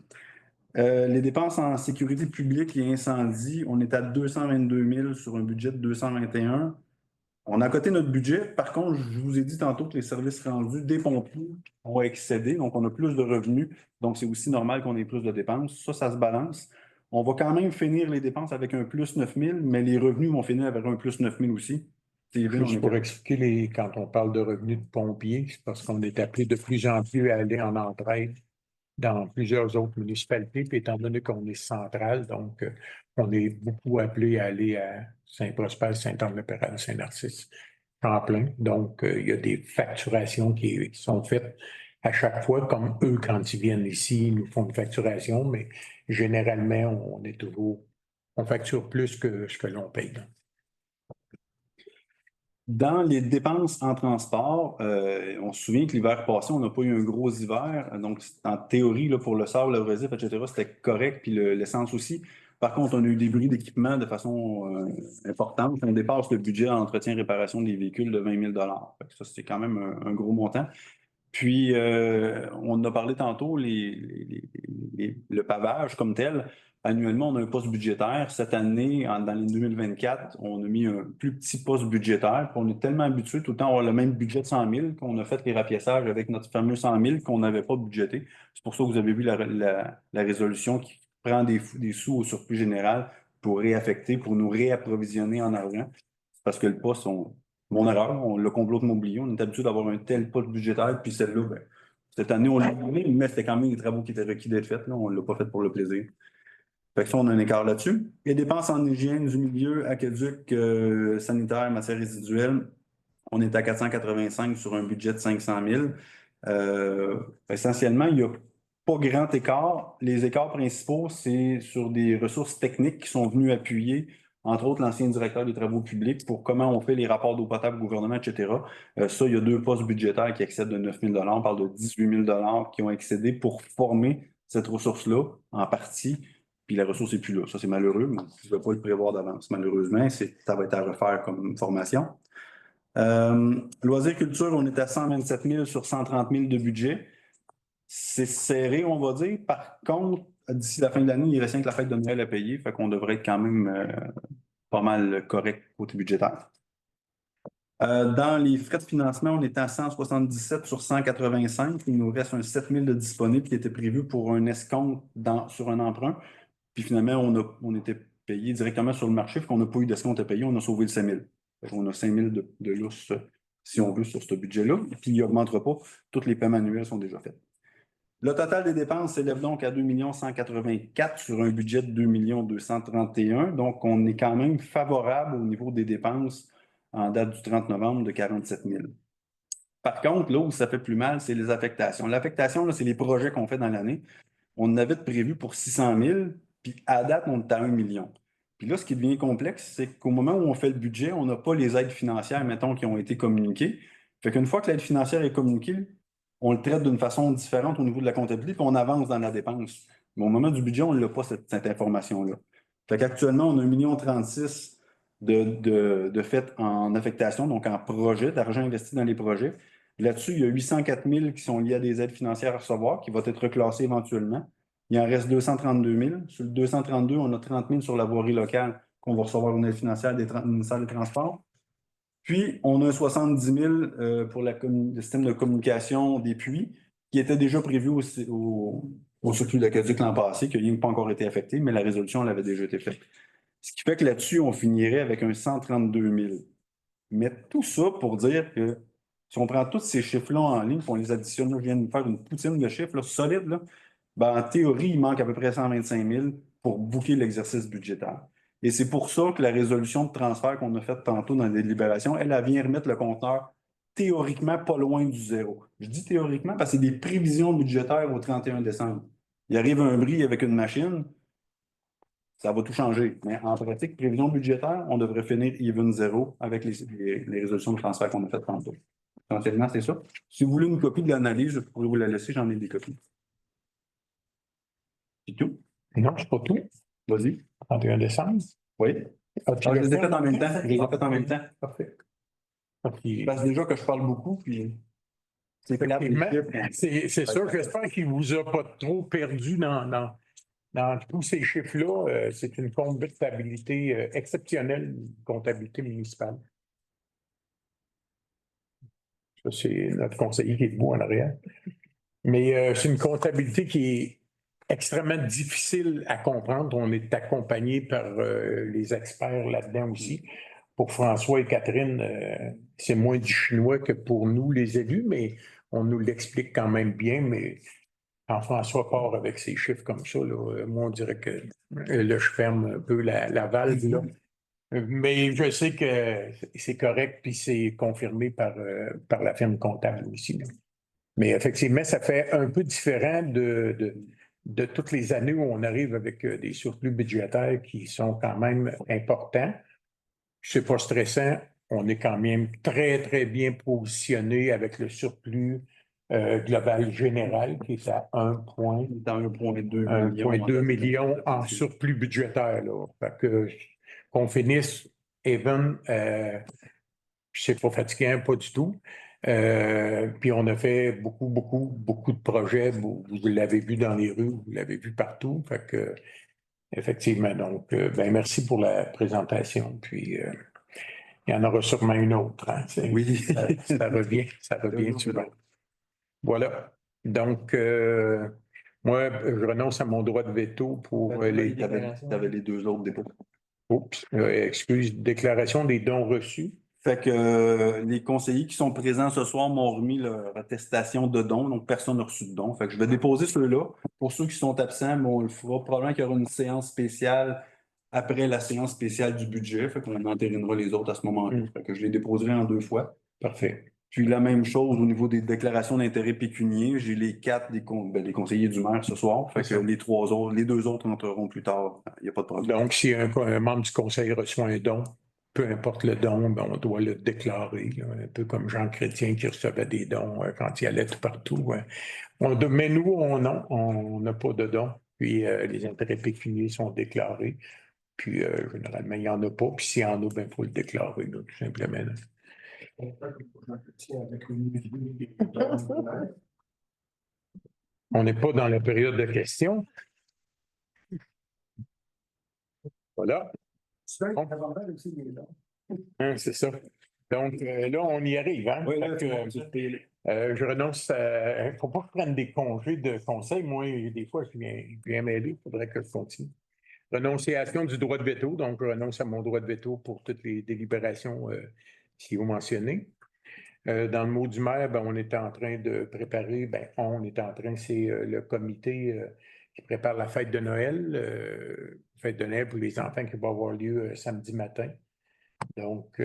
Les dépenses en sécurité publique et incendie, on est à 222 000 sur un budget de 221 000. On a à côté notre budget. Par contre, je vous ai dit tantôt que les services rendus des pompiers ont excédé, donc on a plus de revenus. Donc, c'est aussi normal qu'on ait plus de dépenses. Ça se balance. On va quand même finir les dépenses avec un plus 9 000, mais les revenus vont finir avec un plus 9 000 aussi. Juste pour expliquer, quand on parle de revenus de pompiers, c'est parce qu'on est appelé de plus en plus à aller en entraide dans plusieurs autres municipalités, puis étant donné qu'on est central, donc on est beaucoup appelé à aller à Saint-Prosper, Saint-Anne-le-Péral, Saint-Narcisse, Champlain. Donc, il y a des facturations qui sont faites à chaque fois, comme eux, quand ils viennent ici, ils nous font une facturation, mais généralement, on facture plus que ce que l'on paye. Dans les dépenses en transport, on se souvient que l'hiver passé, on n'a pas eu un gros hiver. Donc, en théorie, là, pour le sable, le récif, etc., c'était correct, puis l'essence aussi. Par contre, on a eu des bris d'équipement de façon importante. On dépasse le budget en entretien et réparation des véhicules de 20 000 $. Ça, c'est quand même un gros montant. Puis, on a parlé tantôt, le pavage comme tel. Annuellement, on a un poste budgétaire. Cette année, dans l'année 2024, on a mis un plus petit poste budgétaire. Puis on est tellement habitué tout le temps à avoir le même budget de 100 000 qu'on a fait les rapiessages avec notre fameux 100 000 qu'on n'avait pas budgété. C'est pour ça que vous avez vu la résolution qui prend des sous au surplus général pour réaffecter, pour nous réapprovisionner en argent. Parce que le poste, mon erreur, on l'a complètement oublié. On est habitué d'avoir un tel poste budgétaire, puis celle-là, ben, cette année, on l'a donné, mais c'était quand même des travaux qui étaient requis d'être faits. Là. On ne l'a pas fait pour le plaisir. Fait que ça, on a un écart là-dessus. Les dépenses en hygiène du milieu, aqueduc, sanitaire, matières résiduelles, on est à 485 sur un budget de 500 000. Essentiellement, il n'y a pas grand écart. Les écarts principaux, c'est sur des ressources techniques qui sont venues appuyer, entre autres, l'ancien directeur des travaux publics pour comment on fait les rapports d'eau potable au gouvernement, etc. Ça, il y a 2 postes budgétaires qui excèdent de 9 000 $. On parle de 18 000 $ qui ont excédé pour former cette ressource-là en partie. Puis la ressource n'est plus là. Ça, c'est malheureux, mais je ne vais pas le prévoir d'avance. Malheureusement, ça va être à refaire comme formation. Loisirs culture, on est à 127 000 sur 130 000 de budget. C'est serré, on va dire. Par contre, d'ici la fin de l'année, il reste rien que la fête de Noël à payer. Fait qu'on devrait être quand même pas mal correct côté budgétaire. Dans les frais de financement, on est à 177 sur 185. Il nous reste un 7 000 de disponible qui était prévu pour un escompte sur un emprunt. Puis finalement, on était payé directement sur le marché, qu'on n'a pas eu d'escompte à payer, on a sauvé le 5 000. On a 5 000 de lousse, si on veut, sur ce budget-là. Puis il n'augmentera pas. Tous les paiements annuels sont déjà faits. Le total des dépenses s'élève donc à 2 184 000 sur un budget de 2 231 000. Donc, on est quand même favorable au niveau des dépenses en date du 30 novembre de 47 000. Par contre, là où ça fait plus mal, c'est les affectations. L'affectation, là, c'est les projets qu'on fait dans l'année. On en avait prévu pour 600 000, puis à date, on est à 1 million. Puis là, ce qui devient complexe, c'est qu'au moment où on fait le budget, on n'a pas les aides financières, mettons, qui ont été communiquées. Fait qu'une fois que l'aide financière est communiquée, on le traite d'une façon différente au niveau de la comptabilité, puis on avance dans la dépense. Mais au moment du budget, on n'a pas cette information-là. Fait qu'actuellement, on a 1,36 million de fait en affectation, donc en projet, d'argent investi dans les projets. Là-dessus, il y a 804 000 qui sont liés à des aides financières à recevoir, qui vont être reclassées éventuellement. Il en reste 232 000. Sur le 232, on a 30 000 sur la voirie locale qu'on va recevoir une aide financière des ministères des Transports. Puis, on a 70 000 pour le système de communication des puits, qui était déjà prévu au circuit de l'aqueduc l'an passé, qui n'a pas encore été affecté, mais la résolution l'avait déjà été faite. Ce qui fait que là-dessus, on finirait avec un 132 000. Mais tout ça pour dire que si on prend tous ces chiffres-là en ligne, puis on les additionne, je viens de faire une poutine de chiffres là, solides, là, ben, en théorie, il manque à peu près 125 000 pour booker l'exercice budgétaire. Et c'est pour ça que la résolution de transfert qu'on a faite tantôt dans les délibérations, elle vient remettre le compteur théoriquement pas loin du zéro. Je dis théoriquement parce que c'est des prévisions budgétaires au 31 décembre. Il arrive un bris avec une machine, ça va tout changer. Mais en pratique, prévision budgétaire, on devrait finir even zéro avec les résolutions de transfert qu'on a faites tantôt. Essentiellement, c'est ça. Si vous voulez une copie de l'analyse, je pourrais vous la laisser, j'en ai des copies. C'est tout? Non, c'est pas tout. Vas-y. 31 décembre. Oui. As-tu Je le les ai temps? faites en même temps. Je les ai faites en même temps. Parfait. Parce déjà que je parle beaucoup, puis c'est plate, les Effectivement, chiffres. c'est sûr, j'espère qu'il ne vous a pas trop perdu dans tous ces chiffres-là. C'est une comptabilité exceptionnelle, une comptabilité municipale. Ça, c'est notre conseiller qui est debout en arrière. Mais c'est une comptabilité qui est extrêmement difficile à comprendre. On est accompagné par les experts là-dedans aussi. Pour François et Catherine, c'est moins du chinois que pour nous, les élus, mais on nous l'explique quand même bien. Mais quand François part avec ses chiffres comme ça, là, moi, on dirait que là, je ferme un peu la valve, là. Mais je sais que c'est correct, puis c'est confirmé par la firme comptable aussi, là. Mais effectivement, ça fait un peu différent de toutes les années où on arrive avec des surplus budgétaires qui sont quand même importants. C'est pas stressant. On est quand même très, très bien positionné avec le surplus global général qui est à 1,2 million en surplus budgétaire, là. Fait que qu'on finisse even, c'est pas fatigant, pas du tout. Puis on a fait beaucoup de projets. Vous l'avez vu dans les rues, vous l'avez vu partout. Fait que, effectivement, donc, ben, merci pour la présentation. Puis, il y en aura sûrement une autre, hein, Oui. ça revient souvent. Voilà. Donc, moi, je renonce à mon droit de veto pour les. Tu avais les deux autres dépôts. Oups, excuse, déclaration des dons reçus. Fait que les conseillers qui sont présents ce soir m'ont remis leur attestation de dons, donc personne n'a reçu de dons. Fait que je vais déposer ceux-là. Pour ceux qui sont absents, on le fera probablement qu'il y aura une séance spéciale après la séance spéciale du budget. Fait qu'on entérinera les autres à ce moment-là. Fait que je les déposerai en 2 fois. Parfait. Puis la même chose au niveau des déclarations d'intérêt pécunier. J'ai les 4 des conseillers du maire ce soir. Fait que les 2 autres entreront plus tard. Il n'y a pas de problème. Donc, si un membre du conseil reçoit un don, peu importe le don, ben, on doit le déclarer, là, un peu comme Jean Chrétien qui recevait des dons quand il allait tout partout. Mais nous, on n'a pas de dons. Puis les intérêts pécuniers sont déclarés. Puis généralement, il n'y en a pas. Puis s'il y en a, ben, il faut le déclarer, là, tout simplement. Là. On n'est pas dans la période de questions. Voilà. Hein, c'est ça. Donc là, on y arrive. Hein? Oui, Je renonce à. Il ne faut pas que je prenne des congés de conseil. Moi, des fois, je viens m'aider. Il faudrait que je continue. Renonciation du droit de veto. Donc, je renonce à mon droit de veto pour toutes les délibérations qui vous mentionnez. Dans le mot du maire, ben, on est en train de préparer, c'est le comité qui prépare la fête de Noël, fête de Noël pour les enfants qui va avoir lieu samedi matin. Donc,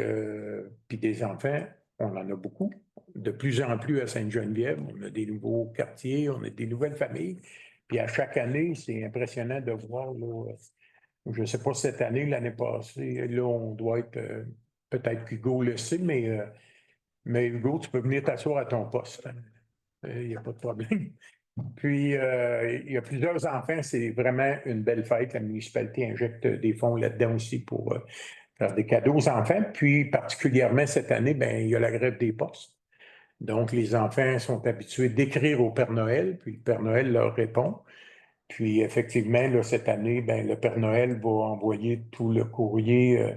puis des enfants, on en a beaucoup. De plus en plus à Sainte-Geneviève, on a des nouveaux quartiers, on a des nouvelles familles. Puis à chaque année, c'est impressionnant de voir, là, je ne sais pas cette année, l'année passée, là, on doit être, peut-être qu'Hugo le sait, mais Hugo, tu peux venir t'asseoir à ton poste. Il n'y a pas de problème. Puis, il y a plusieurs enfants. C'est vraiment une belle fête. La municipalité injecte des fonds là-dedans aussi pour faire des cadeaux aux enfants. Puis, particulièrement cette année, ben, il y a la grève des postes. Donc, les enfants sont habitués d'écrire au Père Noël, puis le Père Noël leur répond. Puis, effectivement, là, cette année, ben, le Père Noël va envoyer tout le courrier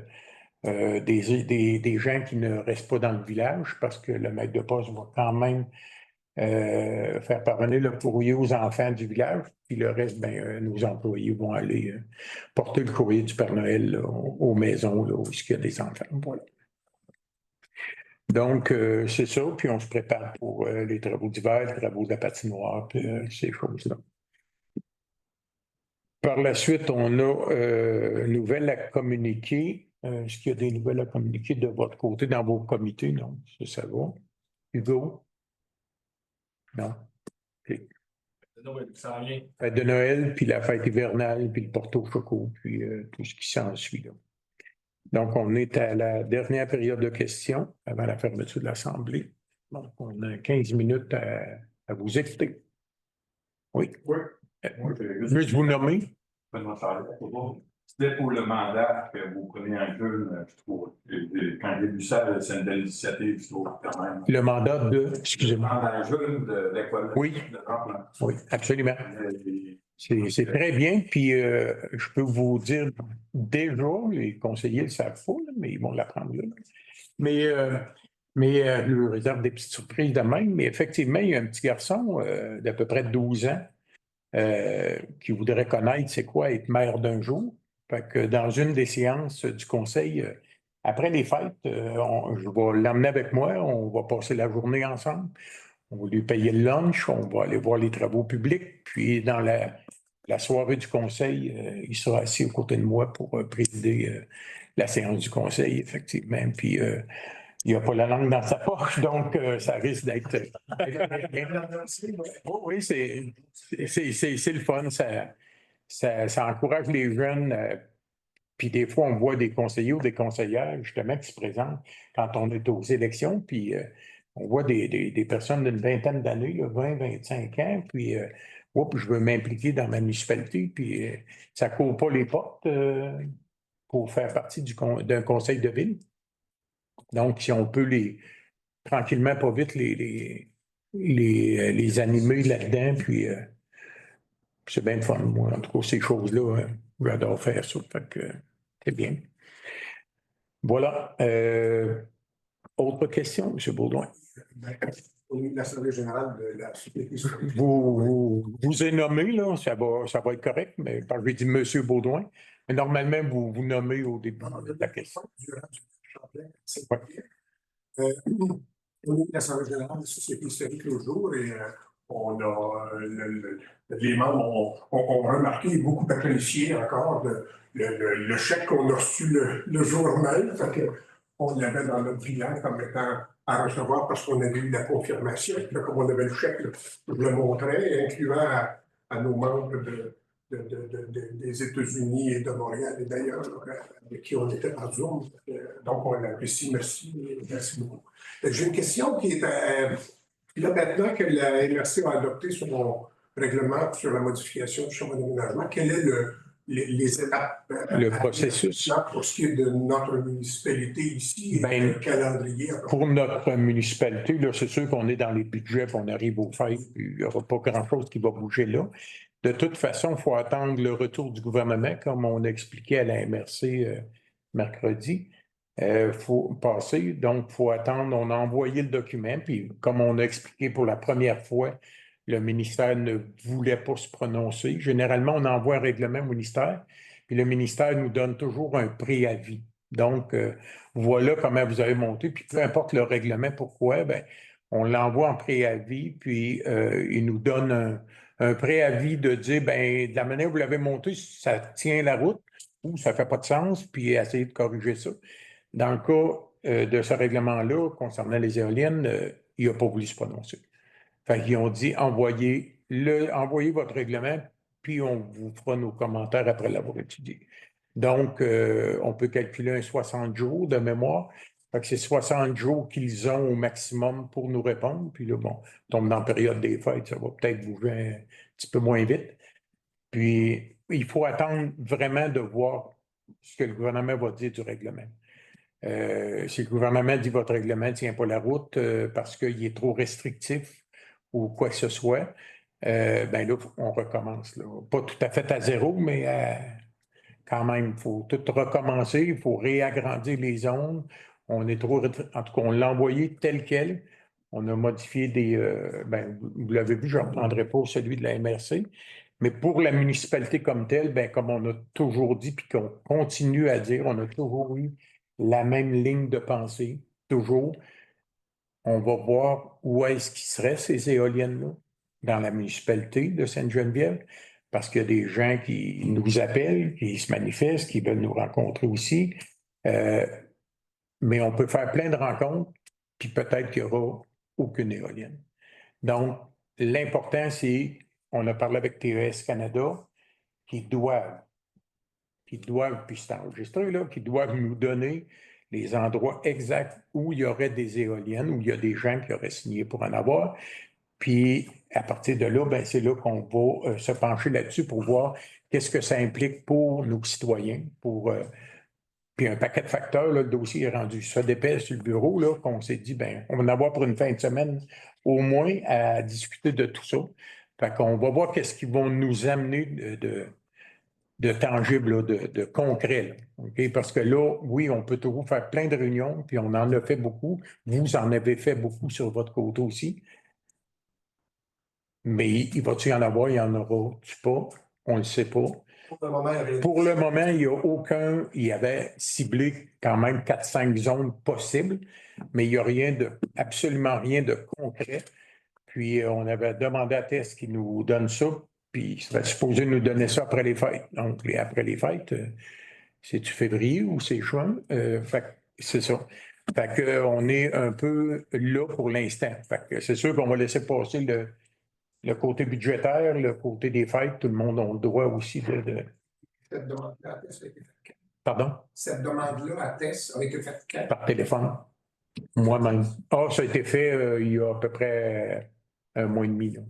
des gens qui ne restent pas dans le village parce que le maître de poste va quand même faire parvenir le courrier aux enfants du village. Puis le reste, ben, nos employés vont aller porter le courrier du Père Noël là, aux maisons là, où il y a des enfants. Voilà. Donc, c'est ça. Puis on se prépare pour les travaux d'hiver, les travaux de la patinoire, puis ces choses-là. Par la suite, on a nouvelles à communiquer. Est-ce qu'il y a des nouvelles à communiquer de votre côté dans vos comités? Non, ça va. Hugo? Non. OK. Fête de Noël, puis la fête hivernale, puis le Porto Choco, puis tout ce qui s'ensuit là. Donc, on est à la dernière période de questions avant la fermeture de l'Assemblée. Donc, on a 15 minutes à vous écouter. Oui. Oui. Juste vous nommer. C'était pour le mandat que vous prenez un jeune, je trouve. Quand j'ai vu ça, c'est une belle initiative, je trouve, quand même. Le mandat de, excusez-moi. Un jeune de l'école. Oui. Oui, absolument. C'est très bien. Puis, je peux vous dire déjà, les conseillers le savent pas, là, mais ils vont l'apprendre là. Mais je leur réserve des petites surprises de même. Mais effectivement, il y a un petit garçon d'à peu près 12 ans qui voudrait connaître c'est quoi être maire d'un jour. Fait que dans une des séances du conseil, après les fêtes, je vais l'emmener avec moi, on va passer la journée ensemble. On va lui payer le lunch, on va aller voir les travaux publics, puis dans la soirée du conseil, il sera assis aux côtés de moi pour présider la séance du conseil, effectivement. Puis il n'a pas la langue dans sa poche, donc ça risque d'être... Oui, c'est le fun, ça encourage les jeunes. Puis des fois, on voit des conseillers ou des conseillères, justement, qui se présentent quand on est aux élections, puis on voit des personnes d'une vingtaine d'années, 20, 25 ans, puis je veux m'impliquer dans ma municipalité, puis ça ne court pas les portes pour faire partie d'un conseil de ville. Donc, si on peut tranquillement, pas vite, les animer là-dedans, puis c'est bien fun, moi. En tout cas, ces choses-là, j'adore faire ça, fait que c'est bien. Voilà. Autre question, M. Baudouin? L'Assemblée générale de la Société historique. Vous êtes nommé, là, ça va être correct, mais parce que j'ai dit M. Baudouin, mais normalement, vous nommez au début de la question. On est l'Assemblée générale de la Société historique l'autre jour et on a les membres ont remarqué et beaucoup apprécié encore le chèque qu'on a reçu le jour même. On l'avait dans notre bilan comme étant à recevoir parce qu'on avait eu la confirmation. Là, comme on avait le chèque, je le montrais, incluant à nos membres des États-Unis et de Montréal et d'ailleurs, avec qui on était en Zoom. Donc, on l'apprécie. Merci beaucoup. J'ai une question qui est là maintenant que la MRC a adopté son règlement sur la modification du chemin d'aménagement, quel est les étapes le processus pour ce qui est de notre municipalité ici et le calendrier? Pour notre municipalité, là, c'est sûr qu'on est dans les budgets, puis on arrive aux fêtes, puis il n'y aura pas grand-chose qui va bouger là. De toute façon, il faut attendre le retour du gouvernement, comme on a expliqué à la MRC mercredi. Il faut passer, donc il faut attendre. On a envoyé le document, puis comme on a expliqué pour la première fois, le ministère ne voulait pas se prononcer. Généralement, on envoie un règlement au ministère, puis le ministère nous donne toujours un préavis. Donc, voilà comment vous avez monté, puis peu importe le règlement, pourquoi, on l'envoie en préavis, puis il nous donne un préavis de dire, de la manière où vous l'avez monté, ça tient la route ou ça ne fait pas de sens, puis essayer de corriger ça. Dans le cas de ce règlement-là, concernant les éoliennes, il n'a pas voulu se prononcer. Fait qu'ils ont dit, envoyez votre règlement, puis on vous fera nos commentaires après l'avoir étudié. Donc, on peut calculer un 60 jours de mémoire. Fait que c'est 60 jours qu'ils ont au maximum pour nous répondre. Puis là, on tombe dans la période des fêtes, ça va peut-être bouger un petit peu moins vite. Puis, il faut attendre vraiment de voir ce que le gouvernement va dire du règlement. Si le gouvernement dit votre règlement ne tient pas la route parce qu'il est trop restrictif ou quoi que ce soit, là, on recommence. Là. Pas tout à fait à zéro, mais quand même, il faut tout recommencer, il faut réagrandir les zones. On est trop, en tout cas, on l'a envoyé tel quel. On a modifié vous l'avez vu, je ne reprendrai pas celui de la MRC, mais pour la municipalité comme telle, comme on a toujours dit, puis qu'on continue à dire, on a toujours eu la même ligne de pensée, toujours. On va voir où est-ce qu'il serait ces éoliennes-là dans la municipalité de Sainte-Geneviève. parce qu'il y a des gens qui nous appellent, qui se manifestent, qui veulent nous rencontrer aussi. Mais on peut faire plein de rencontres, puis peut-être qu'il n'y aura aucune éolienne. Donc, l'important, c'est, on a parlé avec TES Canada, qui doivent, puis c'est enregistré, là, qui doivent nous donner les endroits exacts où il y aurait des éoliennes, où il y a des gens qui auraient signé pour en avoir. Puis, à partir de là, ben, c'est là qu'on va se pencher là-dessus pour voir qu'est-ce que ça implique pour nos citoyens, puis un paquet de facteurs, là, le dossier est rendu ça d'épaisse sur le bureau, là, qu'on s'est dit, ben, on va en avoir pour une fin de semaine au moins à discuter de tout ça. Fait qu'on va voir qu'est-ce qu'ils vont nous amener de tangible, là, de concret. Là, okay? Parce que là, oui, on peut toujours faire plein de réunions, puis on en a fait beaucoup. Vous en avez fait beaucoup sur votre côté aussi. Mais il va-tu y en avoir, il n'y en aura-tu pas? On ne le sait pas. Pour le moment, il n'y a aucun, il y avait ciblé quand même 4-5 zones possibles, mais il n'y a absolument rien de concret. Puis on avait demandé à TES qui nous donne ça, puis il serait supposé nous donner ça après les fêtes. Donc, après les fêtes, c'est-tu février ou c'est juin? Fait que c'est ça. Fait qu'on est un peu là pour l'instant. Fait que c'est sûr qu'on va laisser passer le côté budgétaire, le côté des fêtes, tout le monde a le droit aussi de... Cette demande-là à Tess a été faite. Pardon? Cette demande-là à Tess a été faite quand? Par téléphone. Moi-même. Ah, ça a été fait il y a à peu près un mois et demi, là,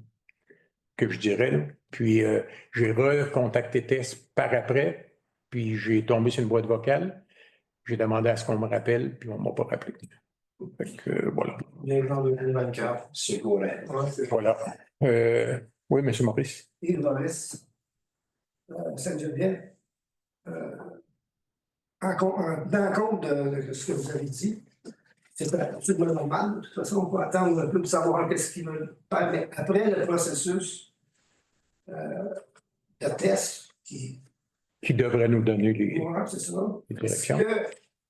que je dirais. Là. Puis j'ai recontacté Tess par après, puis j'ai tombé sur une boîte vocale. J'ai demandé à ce qu'on me rappelle, puis on ne m'a pas rappelé. Fait que voilà. Les gens de 2024, c'est correct. Voilà. Oui, M. Maurice. Yves Maurice, Sainte-Geneviève. En compte de ce que vous avez dit, c'est absolument normal. De toute façon, on peut attendre un peu pour savoir qu'est-ce qu'ils veulent faire. Mais après le processus de test qui devrait nous donner les, c'est ça. les directions.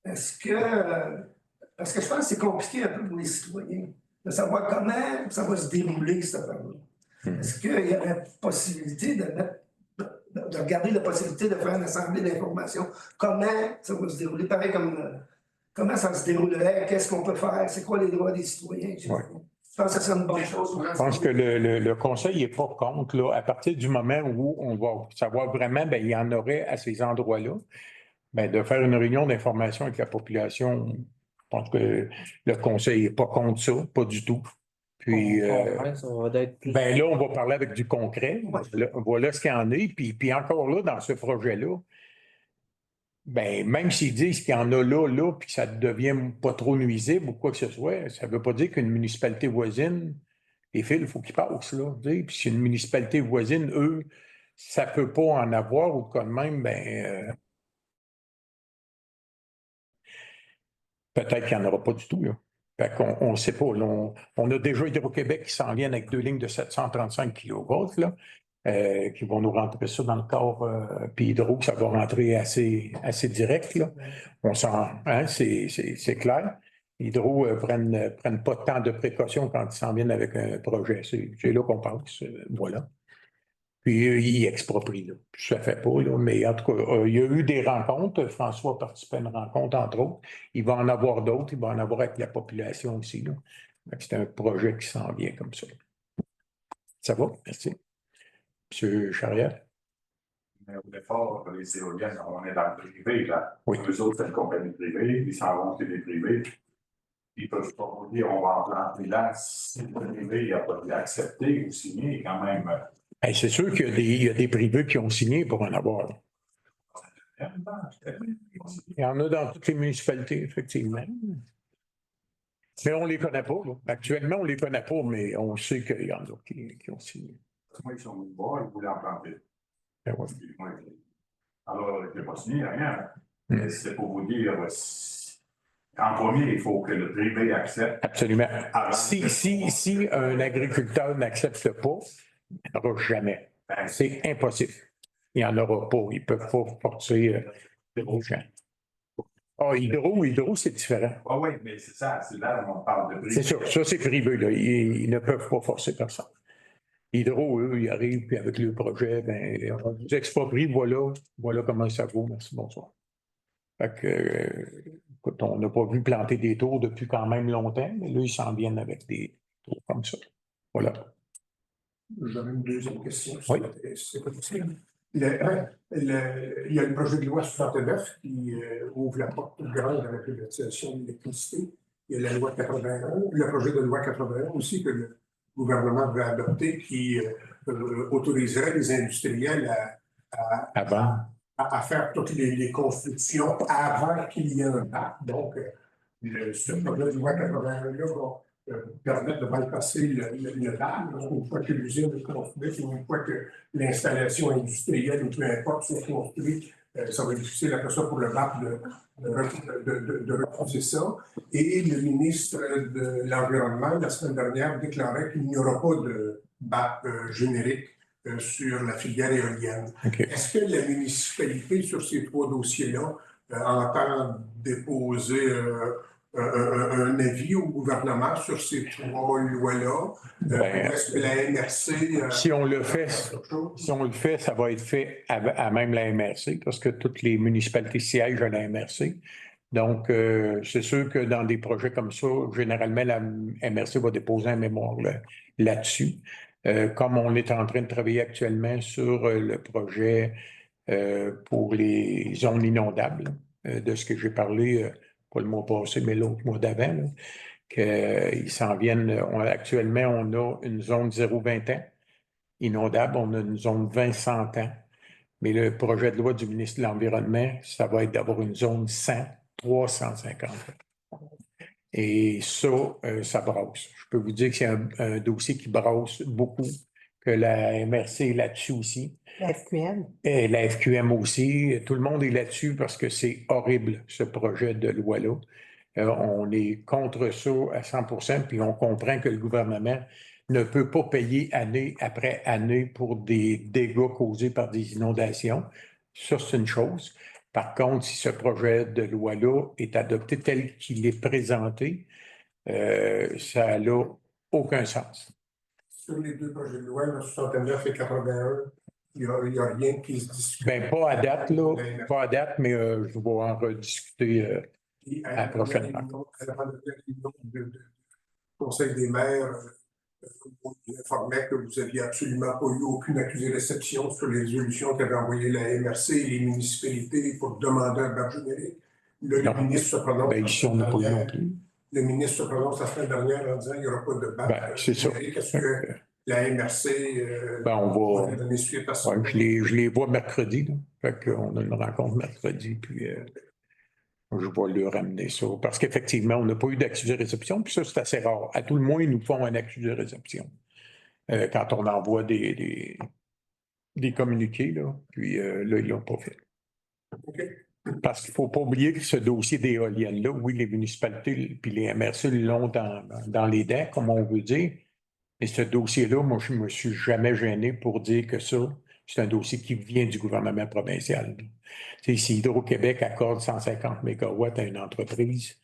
Parce que je pense que c'est compliqué un peu pour les citoyens de savoir comment ça va se dérouler, cette affaire-là. Est-ce qu'il y aurait possibilité de regarder la possibilité de faire une assemblée d'informations? Comment ça va se dérouler? Pareil comme comment ça se déroulerait? Qu'est-ce qu'on peut faire? C'est quoi les droits des citoyens? Ouais. Je pense que c'est une bonne chose. Je pense que le Conseil n'est pas contre. Là, à partir du moment où on va savoir vraiment, bien, il y en aurait à ces endroits-là, bien, de faire une réunion d'information avec la population, je pense que le Conseil n'est pas contre ça, pas du tout. Puis, ben là, on va parler avec du concret. Voilà ce qu'il y en est. Puis encore là, dans ce projet-là, ben, même s'ils disent qu'il y en a là, puis que ça ne devient pas trop nuisible ou quoi que ce soit, ça ne veut pas dire qu'une municipalité voisine, les fils, il faut qu'ils passent, là. Puis si une municipalité voisine, eux, ça ne peut pas en avoir ou quand même, ben peut-être qu'il n'y en aura pas du tout, là. Fait qu'on ne sait pas. Là, on a déjà Hydro-Québec qui s'en viennent avec 2 lignes de 735 kV, là. Qui vont nous rentrer ça dans le corps, puis Hydro, ça va rentrer assez direct. Là. On s'en, hein, c'est clair. Hydro prennent pas tant de précautions quand ils s'en viennent avec un projet. C'est là qu'on passe. Voilà. Puis ils exproprient. Là. Ça ne fait pas, là, mais en tout cas, il y a eu des rencontres. François a participé à une rencontre, entre autres. Il va en avoir d'autres. Il va en avoir avec la population aussi. Là. C'est un projet qui s'en vient comme ça. Ça va? Merci. M. Charrière? Mais au départ, les éoliennes, on est dans le privé, là. Oui. Eux autres, c'est une compagnie privée, ils s'en vont chez les privés. Ils ne peuvent pas vous dire on va en planter là. Si le privé n'a pas accepté ou signé, quand même. Hey, c'est sûr qu'il y a des privés qui ont signé pour en avoir. Il y en a dans toutes les municipalités, effectivement. Mais on ne les connaît pas. Là. Actuellement, on ne les connaît pas, mais on sait qu'il y en a qui ont signé. Moi, ils sont venus voir, ils voulaient en planter. Ben ouais. Alors, je n'ai pas signé rien. Mais c'est pour vous dire, en premier, il faut que le privé accepte. Absolument. Si un agriculteur n'accepte pas, il n'y en aura jamais. C'est impossible. Il n'y en aura pas. Ils ne peuvent pas forcer les gens. Ah, Hydro, c'est différent. Ah oui, mais c'est ça. C'est là où on parle de privé. C'est sûr. Ça, c'est privé. Là. Ils ne peuvent pas forcer personne. Hydro, eux, ils arrivent, puis avec le projet, ben, on vous exproprie, voilà comment ça vaut, merci, bonsoir. Fait que, écoute, on n'a pas vu planter des tours depuis quand même longtemps, mais là, ils s'en viennent avec des tours comme ça. Voilà. J'avais une deuxième question. Oui. C'est pas possible. Il y a le projet de loi 69 qui ouvre la porte grande à la privatisation de l'électricité. Il y a la loi 81, le projet de loi 81 aussi que le gouvernement veut adopter qui autoriserait les industriels à faire toutes les constructions avant qu'il y ait un BAP. Donc, ce projet de loi 81-là va permettre de bypasser le BAP. Une fois que l'usine est construite ou une fois que l'installation industrielle ou peu importe soit construite, ça va être difficile après ça pour le BAP de repousser ça. Et le ministre de l'Environnement, la semaine dernière, déclarait qu'il n'y aura pas de BAP générique sur la filière éolienne. Okay. Est-ce que la municipalité, sur ces trois dossiers-là, entend déposer un avis au gouvernement sur ces trois lois-là? Est-ce que la MRC... si on le fait, ça va être fait à même la MRC, parce que toutes les municipalités siègent à la MRC. Donc, c'est sûr que dans des projets comme ça, généralement, la MRC va déposer un mémoire là-dessus. Comme on est en train de travailler actuellement sur le projet pour les zones inondables, de ce que j'ai parlé, pas le mois passé, mais l'autre mois d'avant, qu'ils s'en viennent. Actuellement, on a une zone 0-20 ans inondable, on a une zone 20-100 ans. Mais le projet de loi du ministre de l'Environnement, ça va être d'avoir une zone 100-350 ans. Et ça, ça brasse. Je peux vous dire que c'est un dossier qui brasse beaucoup, que la MRC est là-dessus aussi. La FQM. Et la FQM aussi. Tout le monde est là-dessus parce que c'est horrible, ce projet de loi-là. On est contre ça à 100%, puis on comprend que le gouvernement ne peut pas payer année après année pour des dégâts causés par des inondations. Ça, c'est une chose. Par contre, si ce projet de loi-là est adopté tel qu'il est présenté, ça n'a aucun sens. Sur les deux projets de loi, 69 et 81, il n'y a rien qui se discute. Bien, pas à date, là. Pas à date, mais je vais en rediscuter à la prochaine fois. Le Conseil des maires vous informait que vous n'aviez absolument pas eu aucune accusé-réception sur les résolutions qu'avait envoyées la MRC et les municipalités pour demander un BAP générique. Le ministre se prononce. Ben, ici, on n'a pas eu non plus. Le ministre se prononce la semaine dernière en disant qu'il n'y aura pas de BAP. Ben, c'est ça. Est-ce que la MRC ben, on va donner suite à ça? Ouais, je les vois mercredi. Là. Fait qu'on a une rencontre mercredi, puis je vais leur ramener ça. Parce qu'effectivement, on n'a pas eu d'accusé de réception, puis ça, c'est assez rare. À tout le moins, ils nous font un accusé de réception. Quand on envoie des communiqués, là, puis là, ils ne l'ont pas fait. Okay. Parce qu'il ne faut pas oublier que ce dossier d'éoliennes-là, oui, les municipalités puis les MRC l'ont dans les dents, comme on veut dire. Mais ce dossier-là, moi, je ne me suis jamais gêné pour dire que ça, c'est un dossier qui vient du gouvernement provincial. Si Hydro-Québec accorde 150 MW à une entreprise,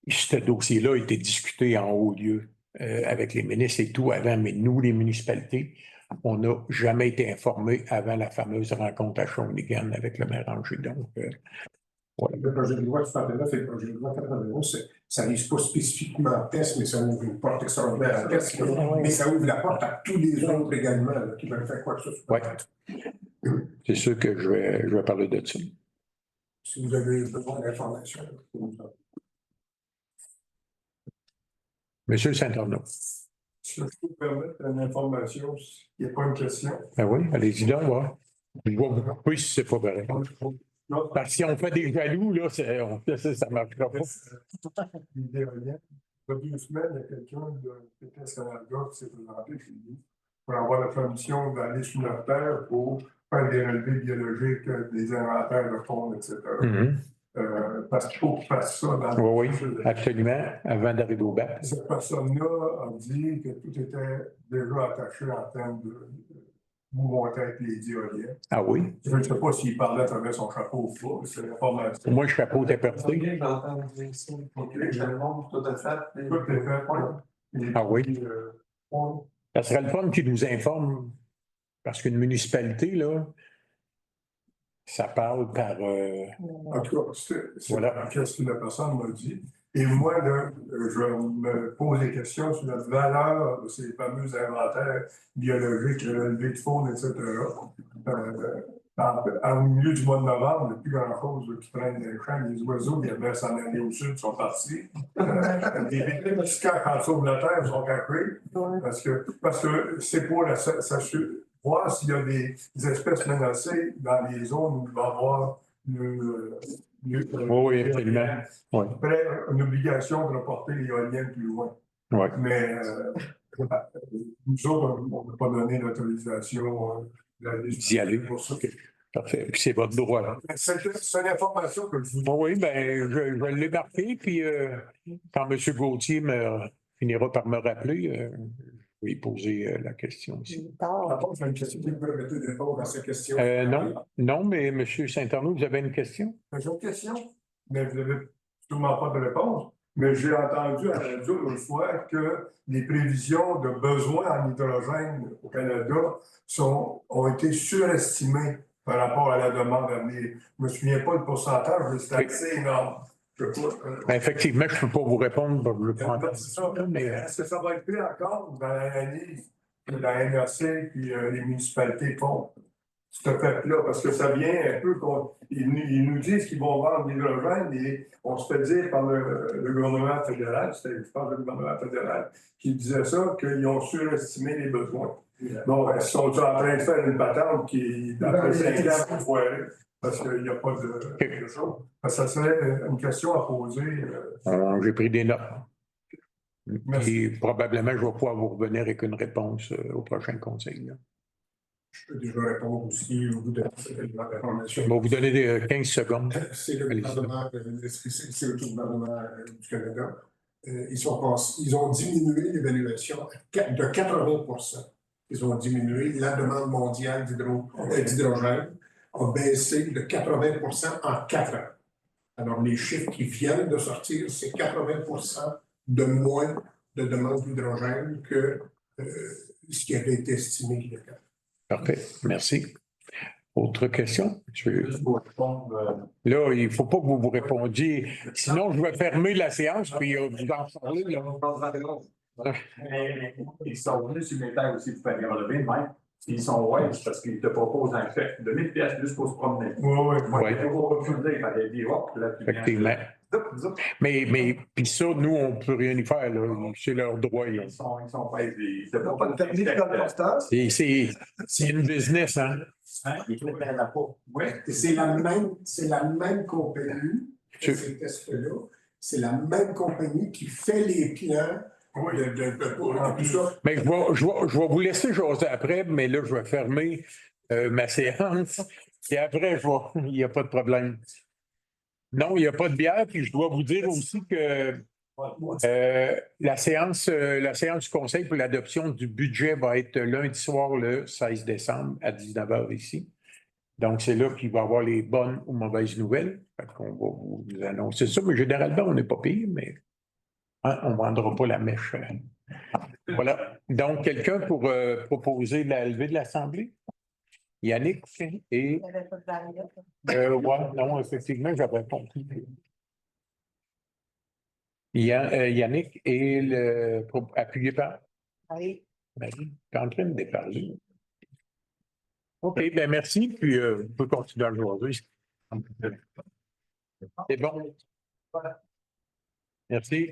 ce dossier-là a été discuté en haut lieu avec les ministres et tout avant, mais nous, les municipalités, on n'a jamais été informés avant la fameuse rencontre à Shawinigan avec le maire Angers. Donc, voilà. Le projet de loi 69 et le projet de loi 91, ça ne vise pas spécifiquement test, mais ça ouvre une porte extraordinaire à test. Mais ça ouvre la porte à tous les autres également là, qui veulent faire quoi que ce soit. Oui. C'est sûr que je vais parler de ça. Si vous avez besoin d'informations. Monsieur Saint-Arnaud. Si je peux vous permettre une information, il n'y a pas une question. Ben oui, allez-y donc, voir. Je vais vous couper si c'est pas pareil. Parce que si on fait des jaloux, là, ça ne marchera pas. L'idée revient. Il y a 2 semaines, il y a quelqu'un de PTS Canada qui s'est présenté chez nous pour avoir la permission d'aller sur notre terre pour faire des relevés biologiques, des inventaires de fonds, etc. Parce qu'il faut qu'il fasse ça dans oui, absolument, avant d'arriver au BAP. Cette personne-là a dit que tout était déjà attaché en termes de monter avec les éoliennes. Ah oui? Je ne sais pas s'il parlait à travers son chapeau ou pas, c'est l'information. Moi, le chapeau était percé. OK, je le montre tout à fait. Tout est fait. Ah oui? Ça serait le fun qui nous informe, parce qu'une municipalité, là, ça parle par... En tout cas, c'est Voilà. ce que la personne m'a dit. Et moi, là, je me pose des questions sur la valeur de ces fameux inventaires biologiques, le levée de faune, etc. Au milieu du mois de novembre, il n'y a plus grand-chose qui traîne dans les champs. Les oiseaux qui avaient s'en aller au sud sont partis. Les victimes quand on sauve la terre, sont cachées. Parce que c'est pour voir s'il y a des espèces menacées dans les zones où il va y avoir Oui, absolument. Oui. Après, une obligation de reporter l'éolienne plus loin. Oui. Mais nous autres, on ne peut pas donner l'autorisation D'y aller. pour ça. Parfait. Puis c'est votre droit, là. C'est une information que je vous donne. Oui, bien, je l'ai marqué, puis quand M. Gauthier finira par me rappeler, je vais lui poser la question aussi. D'abord, j'ai une question qui me permettait de répondre à cette question. Non, mais M. Saint-Arnaud, vous avez une question? J'ai une question, mais vous n'avez sûrement pas de réponse. Mais j'ai entendu à la radio une fois que les prévisions de besoins en hydrogène au Canada ont été surestimées par rapport à la demande à venir. Je ne me souviens pas du pourcentage, mais c'est assez énorme. Effectivement, je ne peux pas vous répondre. Est-ce que ça va être pris encore dans l'analyse que la NRC et les municipalités font? Ce fait-là, parce que ça vient un peu ils nous disent qu'ils vont vendre l'hydrogène et on se fait dire par le gouvernement fédéral, c'était, je pense, le gouvernement fédéral qui disait ça, qu'ils ont surestimé les besoins. Bon, ils sont en train de faire une patente qui, d'après 5 ans, pour foirer, parce qu'il n'y a pas de chose. Ça serait une question à poser. J'ai pris des notes. Et probablement, je vais pouvoir vous revenir avec une réponse au prochain conseil. Là. Je peux déjà répondre aussi au bout de l'information. Je vais vous donner 15 secondes. C'est le gouvernement, c'est le gouvernement du Canada. Ils ont diminué l'évaluation de 80%. Ils ont diminué la demande mondiale d'hydrogène a baissé de 80% en 4 ans. Alors, les chiffres qui viennent de sortir, c'est 80% de moins de demande d'hydrogène que ce qui avait été estimé il y a 4 ans. Parfait. Merci. Autre question? Là, il ne faut pas que vous répondiez. Sinon, je vais fermer la séance puis vous en parler. Là. Ils sont venus sur les terres aussi pour faire les relever, même. Ils sont c'est parce qu'ils te proposent un chèque de 1000 pièces juste pour se promener. Oui. Effectivement. Mais puis ça, nous, on ne peut rien y faire. C'est leur droit. Là. Ils sont pas aidés. C'est pas de permis de c'est une business, hein? Oui, c'est la même compagnie qui fait ces tests-là. C'est la même compagnie qui fait les plans. Oui, tout ça. Mais je vais vous laisser jaser après, mais là, je vais fermer ma séance. Et après, il n'y a pas de problème. Non, il n'y a pas de bière. Puis je dois vous dire aussi que la séance du Conseil pour l'adoption du budget va être lundi soir, le 16 décembre, à 19h ici. Donc, c'est là qu'il va y avoir les bonnes ou mauvaises nouvelles. On va vous annoncer ça. Mais généralement, on n'est pas pire, mais on ne vendra pas la mèche. Voilà. Donc, quelqu'un pour proposer la levée de l'Assemblée? Yannick et... non, effectivement, j'avais compris. Yannick et appuyé par... Oui. Marie, tu es en train de déparler. OK, bien merci, puis on peut continuer aujourd'hui. C'est bon. Merci.